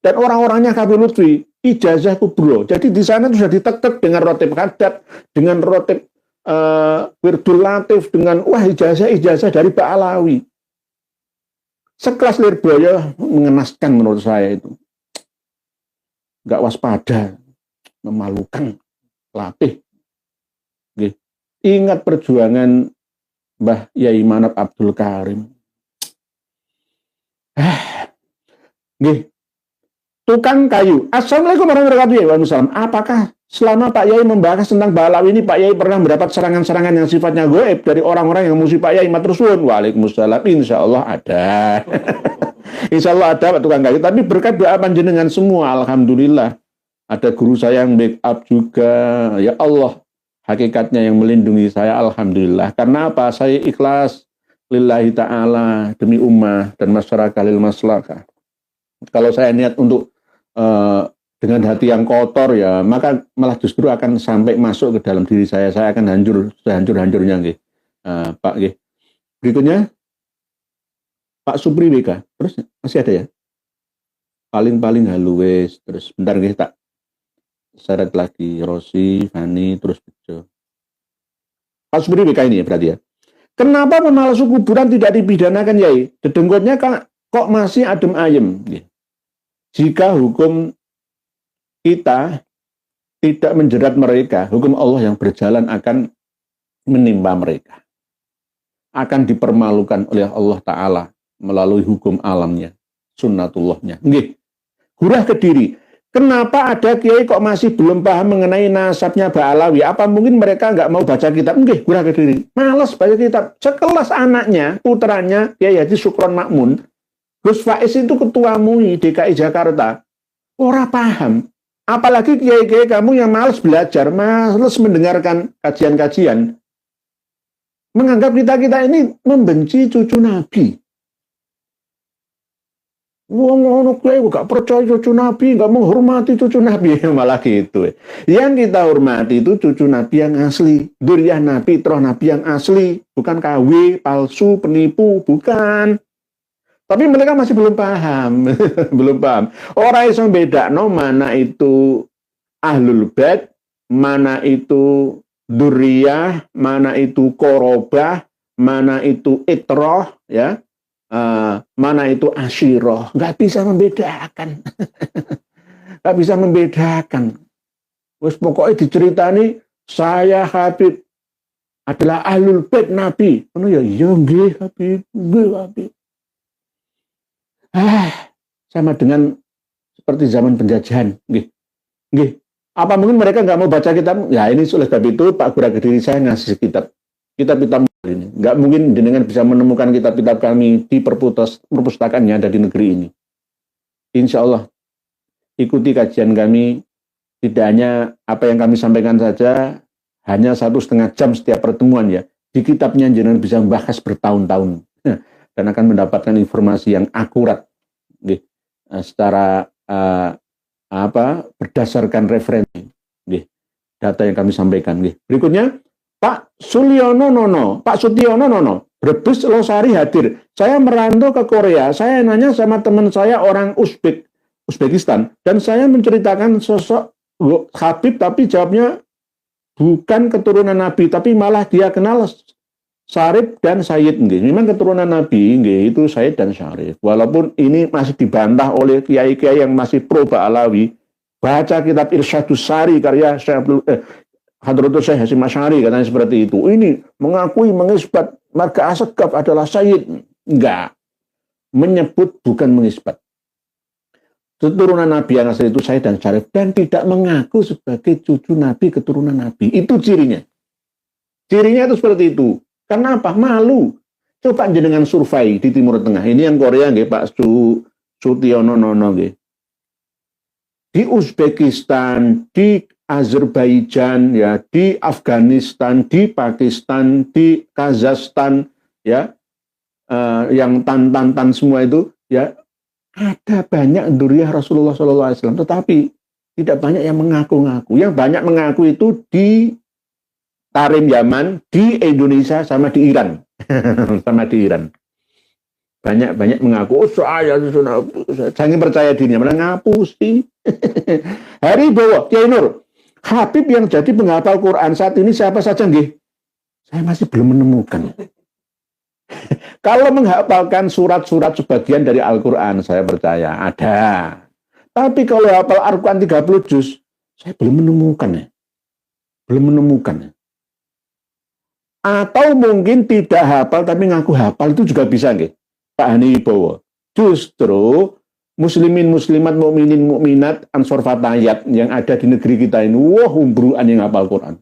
Dan orang-orangnya Habib Lutfi, ijazah kubro. Jadi di sana sudah ditek-tek dengan rotib hadat, dengan rotib wirdul latif, dengan ijazah dari Ba'alawi. Sekelas Lirboyo mengenaskan menurut saya itu. Nggak waspada, memalukan, latih. Ingat perjuangan Mbah Yai Manap Abdul Karim. Tukang kayu. Assalamualaikum warahmatullahi wabarakatuh. Apakah selama Pak Yai membahas tentang Ba'alawi ini, Pak Yai pernah mendapat serangan-serangan yang sifatnya goib dari orang-orang yang musuh Pak Yai? Matur suwun. Waalaikumsalam. Insya Allah ada. Insya Allah ada Pak tukang kayu. Tapi berkat doa panjenengan semua, alhamdulillah. Ada guru saya yang backup juga. Ya Allah, hakikatnya yang melindungi saya, alhamdulillah. Karena apa? Saya ikhlas lillahi ta'ala, demi ummah dan masyarakat lil maslahah. Kalau saya niat untuk dengan hati yang kotor, ya maka malah justru akan sampai masuk ke dalam diri saya akan hancur sehancur-hancurnya, Pak. Berikutnya Pak Supri WK. Terus masih ada ya? Paling haluwes. Terus bentar tak seret lagi. Rosi, Fani, terus Bejo. Pak Supri WK ini ya berarti ya. Kenapa pemalsu kuburan tidak dipidanakan, Yai? Dedenggotnya kok masih adem ayem? Jika hukum kita tidak menjerat mereka, hukum Allah yang berjalan akan menimpa mereka. Akan dipermalukan oleh Allah Ta'ala melalui hukum alamnya, sunnatullahnya. Nggih. Gurah Kediri. Kenapa ada kiai kok masih belum paham mengenai nasabnya Ba'alawi? Apa mungkin mereka nggak mau baca kitab? Nggih, Gurah Kediri. Malas baca kitab. Sekelas anaknya, putranya, Kiai Haji Sukron Makmun, Gus Faiz itu ketua MUI DKI Jakarta. Ora paham. Apalagi kiai-kiai kamu yang malas belajar, malas mendengarkan kajian-kajian. Menganggap kita ini membenci cucu Nabi. Wong kiai gak percaya cucu Nabi, gak menghormati cucu Nabi, malah gitu. Yang kita hormati itu cucu Nabi yang asli, dzurriyyah Nabi, fitrah Nabi yang asli, bukan KW, palsu, penipu, bukan. Tapi mereka masih belum paham, belum paham. Orang yang bedakno mana itu ahlul bait, mana itu dzurriyyah, mana itu korobah, mana itu itrah, ya. Mana itu asyiroh, nggak bisa membedakan. Nggak bisa membedakan. Wes pokoknya diceritani saya Habib adalah ahlul bait Nabi. Oh ya, iya nggih Habib, nggih Habib. Sama dengan seperti zaman penjajahan, nggih. Nggih. Apa mungkin mereka nggak mau baca kitab? Ya ini oleh sebab itu Pak Gurah Kediri saya ngasih kitab ini. Nggak mungkin dengan bisa menemukan kitab-kitab kami di perpustakaan yang ada di negeri ini. Insya Allah, ikuti kajian kami, tidak hanya apa yang kami sampaikan saja, hanya 1,5 jam setiap pertemuan ya. Di kitabnya jangan bisa membahas bertahun-tahun dan akan mendapatkan informasi yang akurat, secara berdasarkan referensi, data yang kami sampaikan. Berikutnya, Pak Suliono Nono, Pak Sutiono Nono, Brebes Losari hadir. Saya merantau ke Korea, saya nanya sama teman saya orang Uzbekistan, dan saya menceritakan sosok Habib, tapi jawabnya bukan keturunan Nabi, tapi malah dia kenal Syarif dan Sayyid. Memang keturunan Nabi, itu Sayyid dan Syarif. Walaupun ini masih dibantah oleh kiai-kiai yang masih pro Ba'alawi. Baca kitab Irsyadus Sari karya Hadratus Syekh Hasyim Asy'ari katanya seperti itu. Ini mengakui mengisbat marga Asegaf adalah Sayyid. Enggak. Menyebut bukan mengisbat. Keturunan Nabi yang asli itu Sayyid dan Syarif, dan tidak mengaku sebagai cucu Nabi, keturunan Nabi. Itu cirinya. Cirinya itu seperti itu. Karena apa? Malu. Coba jenengan survei di Timur Tengah. Ini yang Korea nggih Pak Sutiono Nono nggih. Di Uzbekistan, di Azerbaijan, ya, di Afghanistan, di Pakistan, di Kazakhstan, ya, yang tan semua itu, ya, ada banyak dzurriyyah Rasulullah SAW, tetapi tidak banyak yang mengaku-ngaku. Yang banyak mengaku itu di Tarim Yaman, di Indonesia, sama di Iran, sama di Iran. Banyak mengaku, oh saya sangat percaya dirinya, malah ngapusi. Hari Bowo, Kiai Nur, Habib yang jadi penghafal Quran saat ini siapa saja nggih? Saya masih belum menemukan. Kalau menghafalkan surat-surat sebagian dari Al-Quran, saya percaya ada. Tapi kalau hafal Al-Quran 30 juz, saya belum menemukan. Belum menemukan. Atau mungkin tidak hafal tapi ngaku hafal, itu juga bisa nggih, Pak Hani Bowo. Justru muslimin muslimat, mukminin mukminat, ansor fatayat yang ada di negeri kita ini, wah umbruan yang hafal Quran.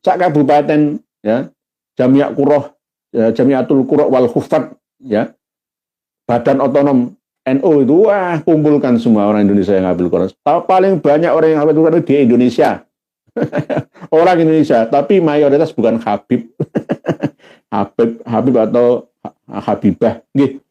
Sak kabupaten, ya, Jamiatul Qurra wal Hufat, ya, badan otonom NU itu, wah kumpulkan semua orang Indonesia yang hafal Quran. Paling banyak orang yang hafal Quran di Indonesia. Orang Indonesia, tapi mayoritas bukan Habib. Habib atau Habibah. Nggih.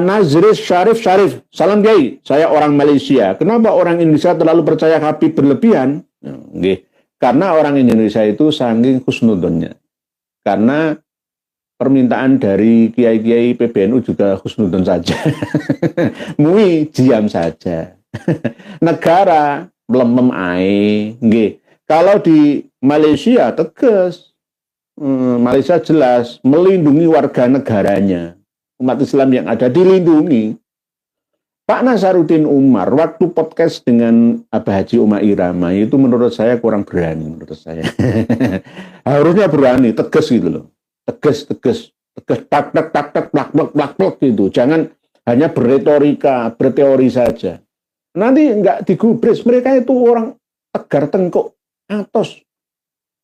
Nazris Syarif, salam Kiai, saya orang Malaysia. Kenapa orang Indonesia terlalu percaya Habib berlebihan? Nggih, karena orang Indonesia itu saking husnudonnya. Karena permintaan dari kiai-kiai PBNU juga husnudon saja. MUI diam saja. Negara melemem ae, nggih. Kalau di Malaysia tegas, Malaysia jelas melindungi warga negaranya. Umat Islam yang ada dilindungi. Pak Nasaruddin Umar waktu podcast dengan Abah Haji Uma Irama itu menurut saya kurang berani menurut saya. Harusnya berani, tegas gitu loh. Tegas tak tak tak tak plak plak plak plak gitu. Jangan hanya berretorika, berteori saja. Nanti nggak digubris. Mereka itu orang tegar tengkuk, atos.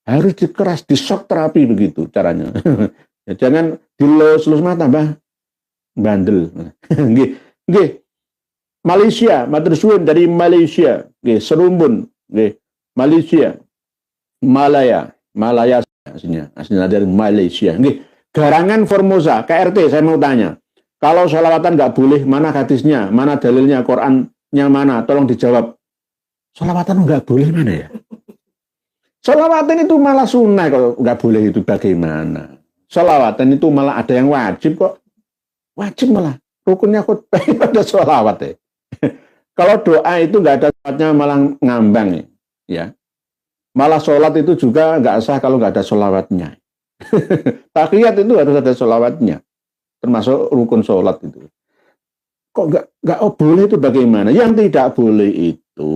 Harus dikeras, di shock terapi begitu caranya. Ya, jangan dilus-lus mata, bah. Bandel. Nggih, nggih. Malaysia, matur suwun dari Malaysia, nggih, Serumbun, nggih. Malaysia, Malaya aslinya dari Malaysia, nggih. Garangan Formosa, KRT, saya mau tanya. Kalau sholawatan nggak boleh, mana hadisnya, mana dalilnya, Qurannya mana? Tolong dijawab. Sholawatan nggak boleh mana ya? Sholawatan itu malah sunnah, kalau nggak boleh itu bagaimana? Sholawatan itu malah ada yang wajib kok. Wajib malah. Rukunnya khutbah ada sholawat ya. Kalau doa itu nggak ada sholatnya malah ngambang ya. Malah sholat itu juga nggak sah kalau nggak ada sholawatnya. Tahiyat itu harus ada sholawatnya. Termasuk rukun sholat itu. Kok nggak boleh itu bagaimana? Yang tidak boleh itu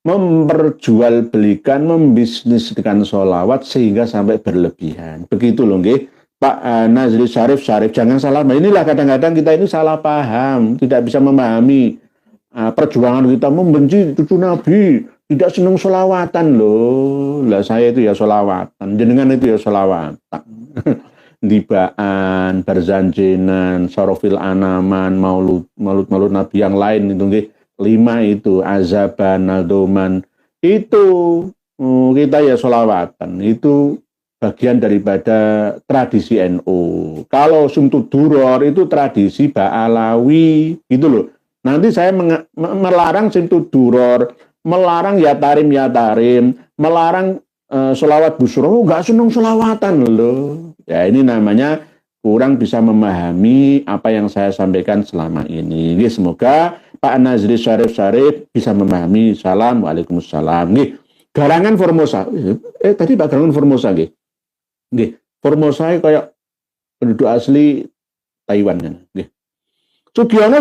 memperjualbelikan, membisniskan sholawat sehingga sampai berlebihan. Begitu loh, nggih. Pak Nazri Syarif, jangan salah. Inilah kadang-kadang kita ini salah paham, tidak bisa memahami perjuangan kita membenci cucu Nabi, tidak senang sholawatan loh. Lah saya itu ya sholawatan, jenengan itu ya sholawatan. Dibaan, Barzanjenan, Sarofil Anaman, Maulud Nabi yang lain itu nggih. 5 itu azaban, nadoman itu kita ya sholawatan itu bagian daripada tradisi NU. Kalau Sumtud Duror itu tradisi Ba'alawi gitu loh. Nanti saya melarang Sumtud Duror, melarang Yatarim, melarang sholawat Busro, nggak seneng sholawatan loh. Ya ini namanya kurang bisa memahami apa yang saya sampaikan selama ini. Semoga Pak Nazri Syarif bisa memahami. Salam, waalaikumsalam. Garangan Formosa. Tadi Pak Garangan Formosa nggih. Nggih, Formosa kayak penduduk asli Taiwan kan. Nggih. Sugiyono,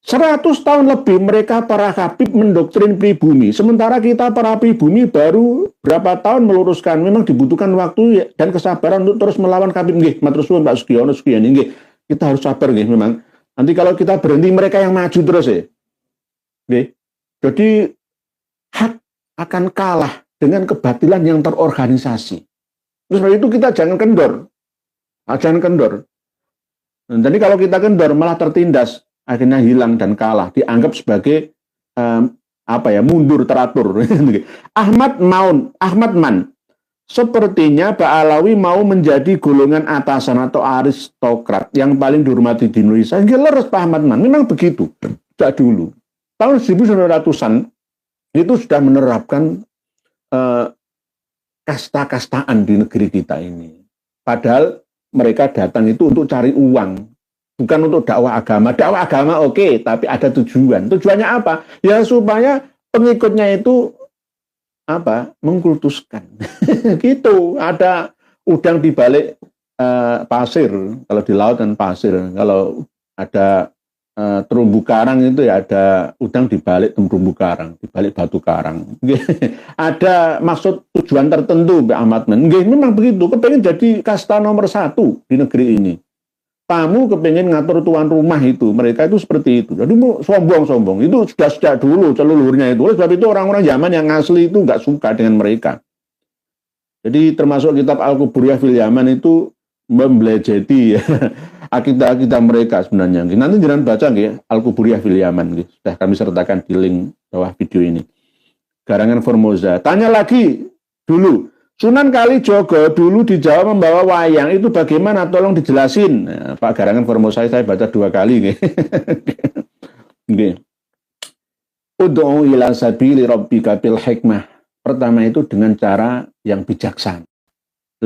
100 tahun lebih mereka para habib mendoktrin pribumi. Sementara kita para pribumi baru berapa tahun meluruskan. Memang dibutuhkan waktu dan kesabaran untuk terus melawan habib. Nggih, matur suwun Pak Sugiyoni. Nggih. Kita harus sabar nggih memang. Nanti kalau kita berhenti mereka yang maju terus ya. Nggih. Jadi hak akan kalah dengan kebatilan yang terorganisasi. Terus itu kita jangan kendor. Jangan kendor. Jadi kalau kita kendor malah tertindas, akhirnya hilang dan kalah, dianggap sebagai mundur teratur. Ahmad Man, sepertinya Ba'alawi mau menjadi golongan atasan atau aristokrat yang paling dihormati di Indonesia. Leres Pak Ahmad Man, memang begitu. Sejak dulu. Tahun 1900-an itu sudah menerapkan kasta-kastaan di negeri kita ini. Padahal mereka datang itu untuk cari uang, bukan untuk dakwah agama. Dakwah agama oke, tapi ada tujuan. Tujuannya apa? Ya supaya pengikutnya itu mengkultuskan. Gitu. Ada udang di balik pasir. Kalau di laut kan pasir. Kalau ada terumbu karang itu ya ada udang di balik terumbu karang, di balik batu karang. Ada maksud tujuan tertentu Mbak Ahmad Man. Memang begitu. Kepengen jadi kasta nomor 1 di negeri ini. Tamu kepengen ngatur tuan rumah itu. Mereka itu seperti itu. Jadi mau sombong-sombong. Itu sudah sejak dulu leluhurnya itu. Oleh sebab itu orang-orang zaman yang asli itu nggak suka dengan mereka. Jadi termasuk kitab Al-Quburiyah fil Yaman itu membelejeti akidah-akidah mereka sebenarnya. Nanti jangan baca Al-Quburiyah fil Yaman. Sudah kami sertakan di link bawah video ini. Garangan Formosa. Tanya lagi dulu. Sunan Kalijogo dulu di Jawa membawa wayang. Itu bagaimana? Tolong dijelasin. Nah, Pak Garangan Formosa saya baca 2 kali. Ud'u ila sabili rabbika bil hikmah. Pertama itu dengan cara yang bijaksana.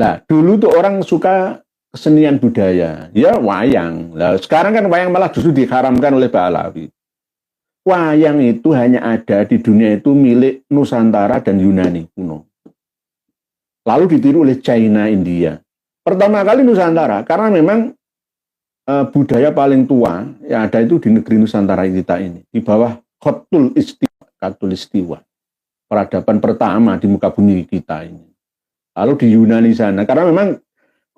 Lah, dulu tuh orang suka kesenian budaya, ya wayang. Lah, sekarang kan wayang malah justru diharamkan oleh Ba'alawi. Wayang itu hanya ada di dunia itu milik Nusantara dan Yunani kuno. Lalu ditiru oleh China, India. Pertama kali Nusantara, karena memang budaya paling tua yang ada itu di negeri Nusantara kita ini, di bawah Khatul Istiwa, peradaban pertama di muka bumi kita ini. Lalu di Yunani sana, karena memang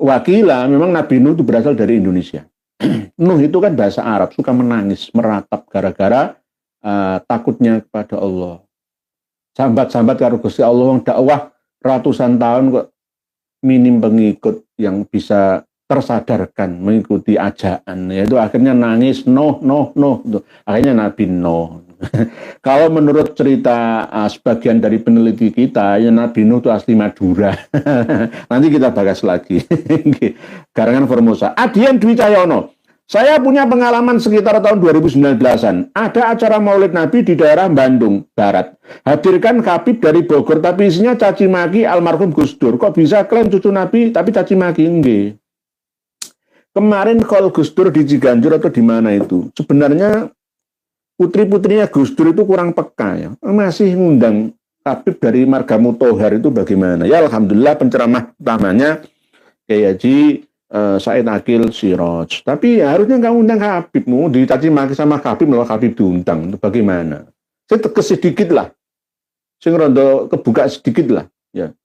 wakila, memang Nabi Nuh itu berasal dari Indonesia. Nuh itu kan bahasa Arab, suka menangis, meratap gara-gara takutnya kepada Allah. Sambat-sambat karo Gusti Allah dakwah ratusan tahun kok minim pengikut yang bisa tersadarkan mengikuti ajaan, yaitu akhirnya nangis Nuh. Akhirnya Nabi Nuh. Kalau menurut cerita sebagian dari peneliti kita, ya Nabi Nuh itu asli Madura. Nanti kita bahas lagi. Garangan Formosa. Adian Dwi Cahyono. Saya punya pengalaman sekitar tahun 2019-an. Ada acara Maulid Nabi di daerah Bandung Barat. Hadirkan Habib dari Bogor, tapi isinya caci maki almarhum Gus Dur. Kok bisa klaim cucu Nabi, tapi caci maki? Enggak. Kemarin call Gus Dur di Ciganjur atau di mana itu? Sebenarnya putri-putrinya Gus Dur itu kurang peka ya. Masih ngundang Habib dari Marga Mutahar itu bagaimana? Ya Alhamdulillah penceramah utamanya Kiai Haji Said Akil Siraj. Tapi ya, harusnya nggak undang Habib, mau dicaci maki sama Habib malah Habib diundang. Itu bagaimana? Saya tegas sedikit lah. Saya ngerondo kebuka sedikit lah. Ya.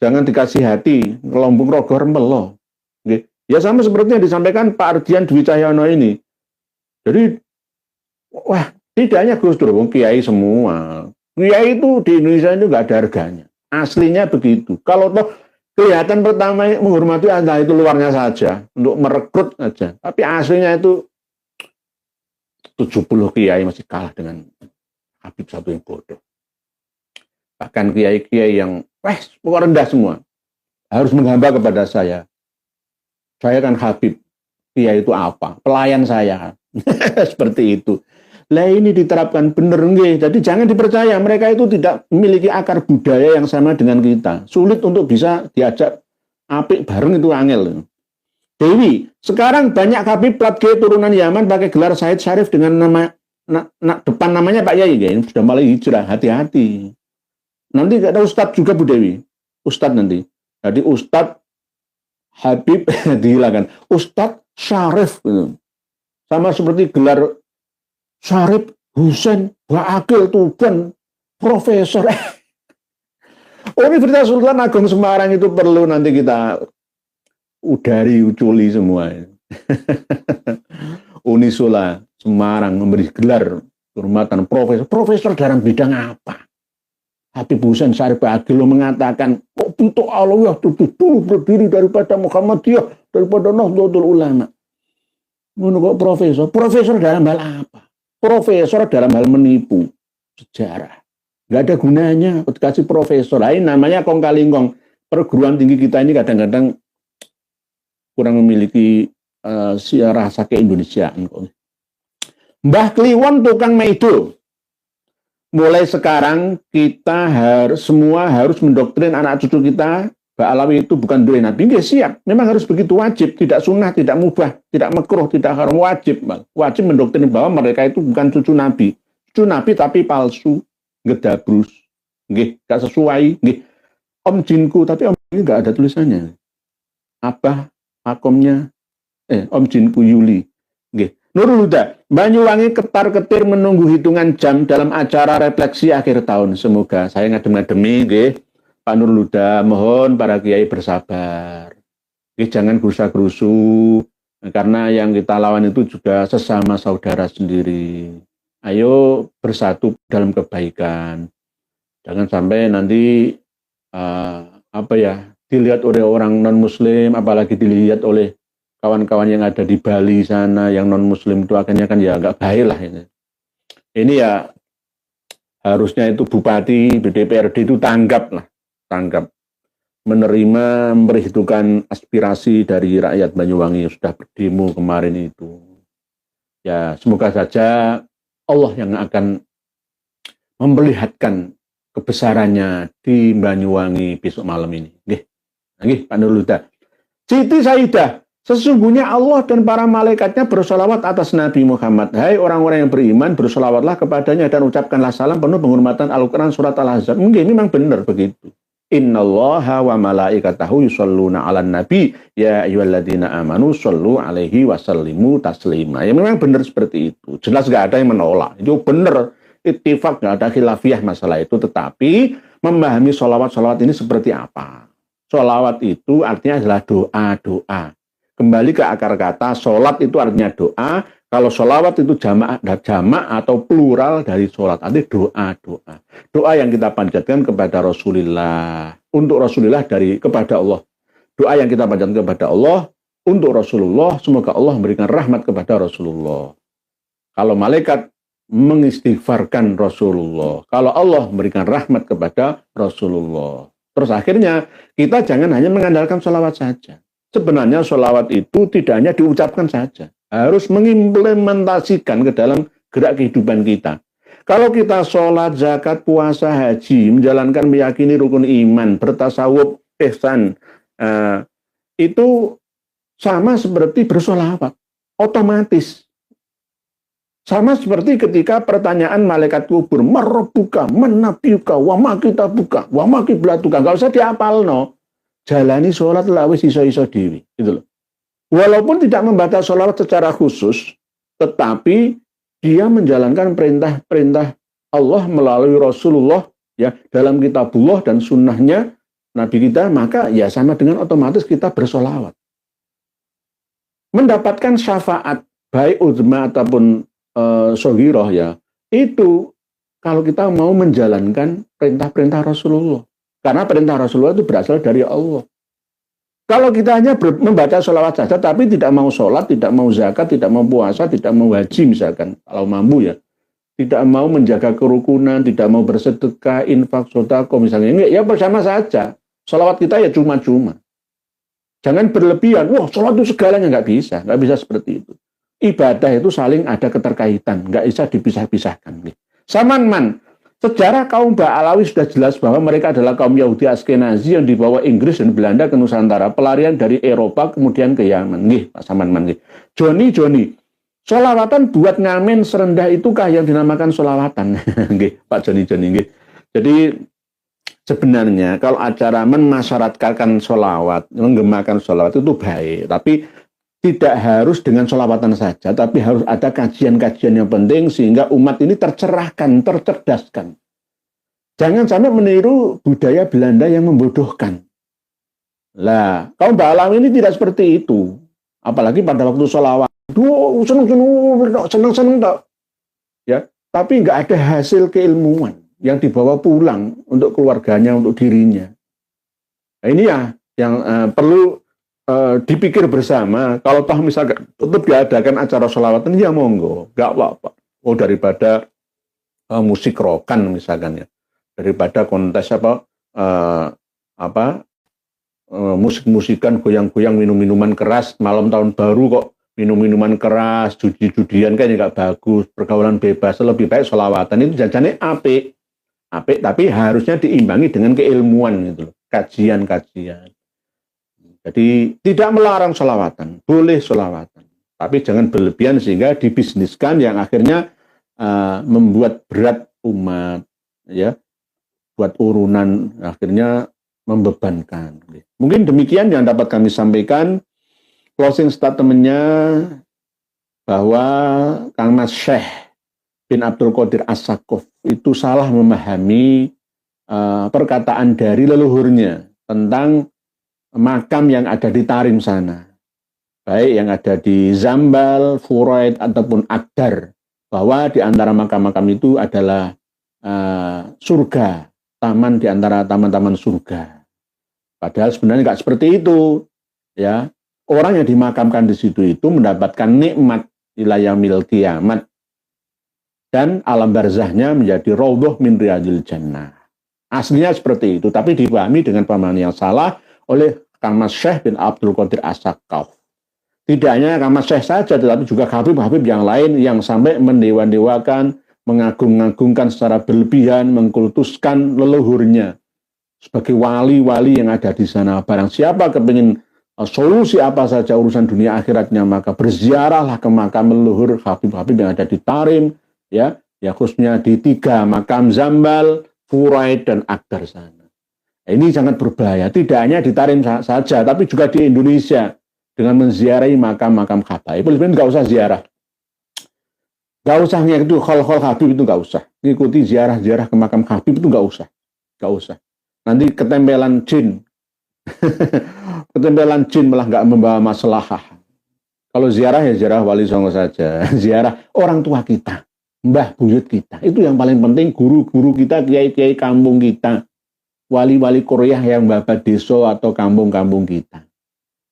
Jangan dikasih hati, ngelombong rogor melo. Okay. Ya sama seperti yang disampaikan Pak Ardian Dwi Cahyono ini. Jadi, wah, tidak hanya Gus Dur, kiai semua. Kiai itu di Indonesia itu nggak ada harganya. Aslinya begitu. Kalau toh kelihatan pertama menghormati Anda itu luarnya saja, untuk merekrut saja. Tapi aslinya itu 70 kiai masih kalah dengan Habib satu yang bodoh. Bahkan kiai-kiai yang pokoknya rendah semua harus menghamba kepada saya. Saya kan Habib, kiai itu apa? Pelayan saya. Seperti itu. Lah ini diterapkan bener nggih. Jadi jangan dipercaya, mereka itu tidak memiliki akar budaya yang sama dengan kita. Sulit untuk bisa diajak apik bareng itu angel. Dewi, sekarang banyak Habib plat G turunan Yaman pakai gelar Said Syarif dengan nama depan namanya Pak Yai, ya. Sudah mulai hijrah, hati-hati. Nanti ada Ustadz juga Bu Dewi. Ustadz nanti. Jadi Ustadz Habib dihilangkan. Ustadz Syarif gitu. Sama seperti gelar Syarif Husain Akil Tuban Profesor. Universitas Sultan Agung Semarang itu perlu nanti kita uculi semua. Unisula Semarang memberi gelar kehormatan profesor dalam bidang apa? Habib Husain Syarif Akil mengatakan, kok itu Allah dulu berdiri daripada Muhammadiyah, daripada Nahdlatul Ulama. Menurut profesor dalam hal apa? Profesor dalam hal menipu sejarah. Nggak ada gunanya dikasih profesor. Lain namanya kong kali kong. Perguruan tinggi kita ini kadang-kadang kurang memiliki rasa keindonesiaan. Mbah Kliwon tukang meido. Mulai sekarang kita semua harus mendoktrin anak cucu kita Mbak Alawi itu bukan duri Nabi. Nggih, siap. Memang harus begitu, wajib, tidak sunnah, tidak mubah, tidak makruh, tidak haram, wajib. Wajib mendoktrin bahwa mereka itu bukan cucu Nabi. Cucu Nabi tapi palsu, ngedabrus, nggih, gak sesuai, nggih. Om Jinku, tapi Om ini nggak ada tulisannya. Abah makomnya Om Jinku Yuli, nggih. Nurul Huda, Banyuwangi ketar-ketir menunggu hitungan jam dalam acara refleksi akhir tahun. Semoga saya ngadem-ngademi, nggih. Pak Nurul Huda, mohon para kiai bersabar. Jangan gerusa-gerusu, karena yang kita lawan itu juga sesama saudara sendiri. Ayo bersatu dalam kebaikan. Jangan sampai nanti dilihat oleh orang non-muslim, apalagi dilihat oleh kawan-kawan yang ada di Bali sana, yang non-muslim itu akhirnya kan ya nggak baik lah ini. Ini ya harusnya itu Bupati, DPRD itu tanggap, menerima, memperhitungkan aspirasi dari rakyat Banyuwangi yang sudah berdemo kemarin itu. Ya semoga saja Allah yang akan memperlihatkan kebesarannya di Banyuwangi besok malam ini. Nggih, Pak Nurul Huda. Siti Saidah, sesungguhnya Allah dan para malaikatnya bersolawat atas Nabi Muhammad. Hai orang-orang yang beriman, bersolawatlah kepadanya dan ucapkanlah salam penuh penghormatan Al-Quran surat Al-Ahzab. Mungkin memang benar begitu. Innallaha wa malaikatahu yusholluna 'alan nabi ya ayyuhalladzina amanu shollu 'alaihi wa sallimu taslima. Ya memang benar seperti itu. Jelas nggak ada yang menolak. Itu benar. Ittifaq, nggak ada khilafiyah masalah itu. Tetapi memahami sholawat-sholawat ini seperti apa? Sholawat itu artinya adalah doa-doa. Kembali ke akar kata, sholat itu artinya doa. Kalau sholawat itu jamak atau plural dari sholat, artinya doa-doa. Doa yang kita panjatkan kepada Rasulullah, untuk Rasulullah kepada Allah. Doa yang kita panjatkan kepada Allah, untuk Rasulullah, semoga Allah memberikan rahmat kepada Rasulullah. Kalau malaikat mengistighfarkan Rasulullah, kalau Allah memberikan rahmat kepada Rasulullah. Terus akhirnya kita jangan hanya mengandalkan sholawat saja. Sebenarnya sholawat itu tidak hanya diucapkan saja, harus mengimplementasikan ke dalam gerak kehidupan kita. Kalau kita sholat, zakat, puasa, haji, menjalankan meyakini rukun iman, bertasawuf, ihsan, itu sama seperti bersholawat, otomatis. Sama seperti ketika pertanyaan malaikat kubur, marabbuka, manabiuka, wama kitabuka, wama kiblatuka, nggak usah dihafal, no. Jalani sholat lawis iso-iso dewi, gitu loh. Walaupun tidak membaca sholawat secara khusus, tetapi dia menjalankan perintah-perintah Allah melalui Rasulullah, ya, dalam kitabullah dan sunnahnya Nabi kita, maka ya sama dengan otomatis kita bersholawat. Mendapatkan syafaat, baik uzma ataupun sogiroh, ya, itu kalau kita mau menjalankan perintah-perintah Rasulullah. Karena perintah Rasulullah itu berasal dari Allah. Kalau kita hanya membaca sholawat saja, tapi tidak mau sholat, tidak mau zakat, tidak mau puasa, tidak mau haji misalkan, kalau mampu ya, tidak mau menjaga kerukunan, tidak mau bersedekah, infak, sodako misalnya, ya bersama saja. Sholawat kita ya cuma-cuma. Jangan berlebihan, wah sholat itu segalanya, nggak bisa seperti itu. Ibadah itu saling ada keterkaitan, nggak bisa dipisah-pisahkan. Saman-man, sejarah kaum Ba'alawi sudah jelas bahwa mereka adalah kaum Yahudi Askenazi yang dibawa Inggris dan Belanda ke Nusantara, pelarian dari Eropa kemudian ke Yaman. Pak Saman-man. Joni, sholawatan buat ngamen serendah itukah yang dinamakan sholawatan? Pak Joni. Jadi sebenarnya kalau acara memasyaratkan sholawat, menggemakan sholawat itu baik, tapi tidak harus dengan sholawatan saja, tapi harus ada kajian-kajian yang penting sehingga umat ini tercerahkan, tercerdaskan. Jangan sampai meniru budaya Belanda yang membodohkan. Lah, kaum Ba'alawi ini tidak seperti itu. Apalagi pada waktu sholawat. Seneng-seneng tak. Ya, tapi nggak ada hasil keilmuan yang dibawa pulang untuk keluarganya, untuk dirinya. Nah, ini ya yang perlu dipikir bersama. Kalau toh misalkan tetap diadakan acara sholawatan, ya monggo, nggak apa-apa. Oh, daripada musik rokan misalkan ya, daripada kontes musik-musikan, goyang-goyang, minum-minuman keras malam tahun baru kok minum-minuman keras, judi-judian kayaknya nggak bagus, pergaulan bebas, lebih baik sholawatan itu jajannya apik, tapi harusnya diimbangi dengan keilmuan gitu loh, kajian-kajian. Jadi tidak melarang sholawatan, boleh sholawatan, tapi jangan berlebihan sehingga dibisniskan yang akhirnya membuat berat umat, ya, buat urunan, akhirnya membebankan. Mungkin demikian yang dapat kami sampaikan. Closing statement-nya bahwa Kang Mas Syekh bin Abdul Qadir As-Sakuf itu salah memahami perkataan dari leluhurnya tentang makam yang ada di Tarim sana, baik yang ada di Zambal, Furaid, ataupun Agdar, bahwa di antara makam-makam itu adalah surga, taman di antara taman-taman surga. Padahal sebenarnya nggak seperti itu, ya. Orang yang dimakamkan di situ itu mendapatkan nikmat wilayah mil kiamat dan alam barzahnya menjadi raudhah min riyadil jannah. Aslinya seperti itu, tapi dipahami dengan pemahaman yang salah oleh Kang Mas Syekh bin Abdul Qadir As-Sakaf. Tidak hanya Kang Mas Syekh saja, tetapi juga habib-habib yang lain yang sampai mendewa-dewakan, mengagung-agungkan secara berlebihan, mengkultuskan leluhurnya sebagai wali-wali yang ada di sana. Barang siapa kepingin solusi apa saja urusan dunia akhiratnya, maka berziarahlah ke makam leluhur habib-habib yang ada di Tarim, ya khususnya di 3 makam Zambal, Furaid, dan Agdar sana. Ini sangat berbahaya, tidak hanya di Tarim saja, tapi juga di Indonesia dengan menziarahi makam-makam habaib. Lebih nggak usah ziarah, nggak usah ngikuti khol-khol habib, itu nggak usah ngikuti ziarah-ziarah ke makam habib, itu nggak usah. Nanti ketempelan jin Ketempelan jin malah nggak membawa masalah. Kalau ziarah ya ziarah wali songo saja, ziarah orang tua kita, mbah buyut kita. Itu yang paling penting, guru-guru kita, kiai-kiai kampung kita, wali-wali Korea yang babat desa atau kampung-kampung kita.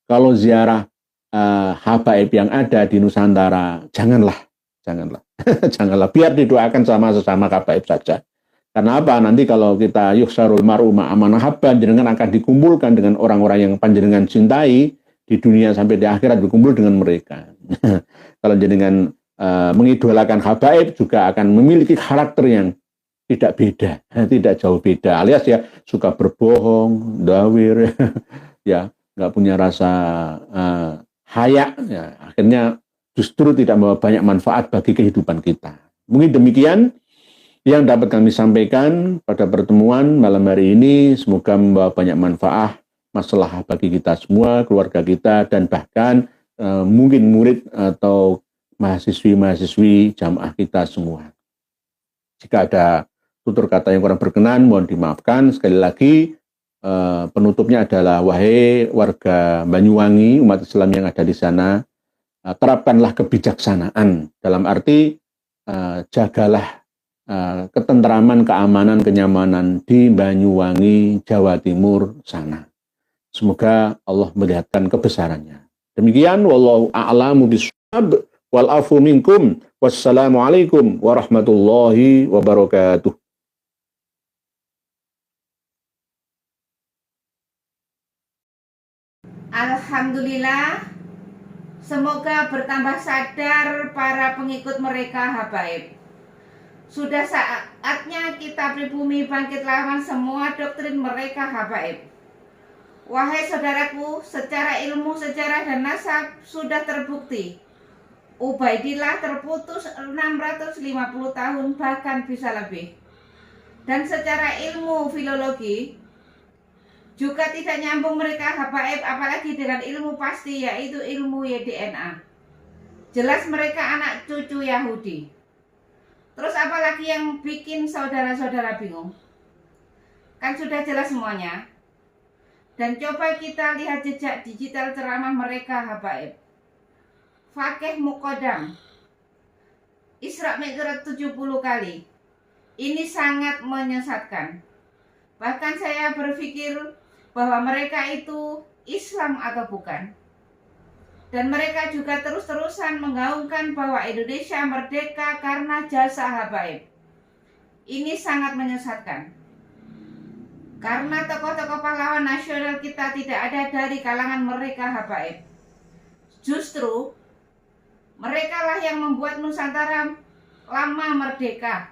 Kalau ziarah habaib yang ada di Nusantara, janganlah. Janganlah, biar didoakan sama sesama habaib saja. Karena apa? Nanti kalau kita yuksarul mar'u ma'amana habban, jenengan akan dikumpulkan dengan orang-orang yang panjenengan cintai di dunia sampai di akhirat, berkumpul dengan mereka. Kalau jenengan mengidolakan habaib juga akan memiliki karakter yang tidak beda, tidak jauh beda, alias ya suka berbohong, dawir, ya nggak punya rasa haya, ya, akhirnya justru tidak membawa banyak manfaat bagi kehidupan kita. Mungkin demikian yang dapat kami sampaikan pada pertemuan malam hari ini. Semoga membawa banyak manfaat, masalah bagi kita semua, keluarga kita, dan bahkan mungkin murid atau mahasiswi-mahasiswi jamaah kita semua. Jika ada tutur kata yang kurang berkenan, mohon dimaafkan. Sekali lagi, penutupnya adalah, wahai warga Banyuwangi, umat Islam yang ada di sana, terapkanlah kebijaksanaan. Dalam arti, jagalah ketentraman, keamanan, kenyamanan di Banyuwangi, Jawa Timur sana. Semoga Allah melihatkan kebesarannya. Demikian, wallahu a'lamu bishawab, wal afu minkum, wassalamualaikum warahmatullahi wabarakatuh. Alhamdulillah, semoga bertambah sadar para pengikut mereka habaib. Sudah saatnya kita pribumi bangkit lawan semua doktrin mereka habaib. Wahai saudaraku, secara ilmu, sejarah, dan nasab sudah terbukti Ubaidillah terputus 650 tahun, bahkan bisa lebih. Dan secara ilmu filologi juga tidak nyambung mereka habaib, apalagi dengan ilmu pasti, yaitu ilmu DNA. Jelas mereka anak cucu Yahudi. Terus apalagi yang bikin saudara-saudara bingung? Kan sudah jelas semuanya. Dan coba kita lihat jejak digital ceramah mereka habaib. Fakih Muqaddam, Isra Mi'raj 70 kali. Ini sangat menyesatkan. Bahkan saya berpikir bahwa mereka itu Islam atau bukan. Dan mereka juga terus-terusan menggaungkan bahwa Indonesia merdeka karena jasa habaib. Ini sangat menyesatkan. Karena tokoh-tokoh pahlawan nasional kita tidak ada dari kalangan mereka habaib. Justru mereka lah yang membuat Nusantara lama merdeka.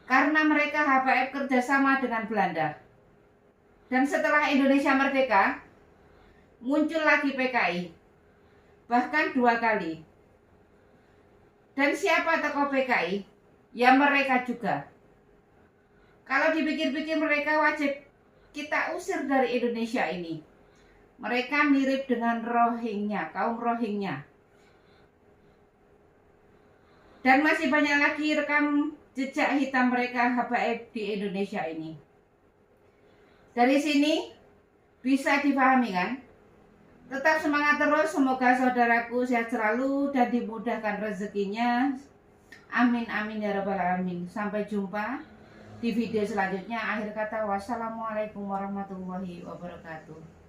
Karena mereka habaib kerjasama dengan Belanda. Dan setelah Indonesia merdeka, muncul lagi PKI. Bahkan 2 kali. Dan siapa tokoh PKI? Ya mereka juga. Kalau dipikir-pikir, mereka wajib kita usir dari Indonesia ini. Mereka mirip dengan Rohingya, kaum Rohingya. Dan masih banyak lagi rekam jejak hitam mereka habaib di Indonesia ini. Dari sini bisa dipahami kan? Tetap semangat terus, semoga saudaraku sehat selalu dan dimudahkan rezekinya. Amin amin ya rabbal alamin. Sampai jumpa di video selanjutnya. Akhir kata, wassalamualaikum warahmatullahi wabarakatuh.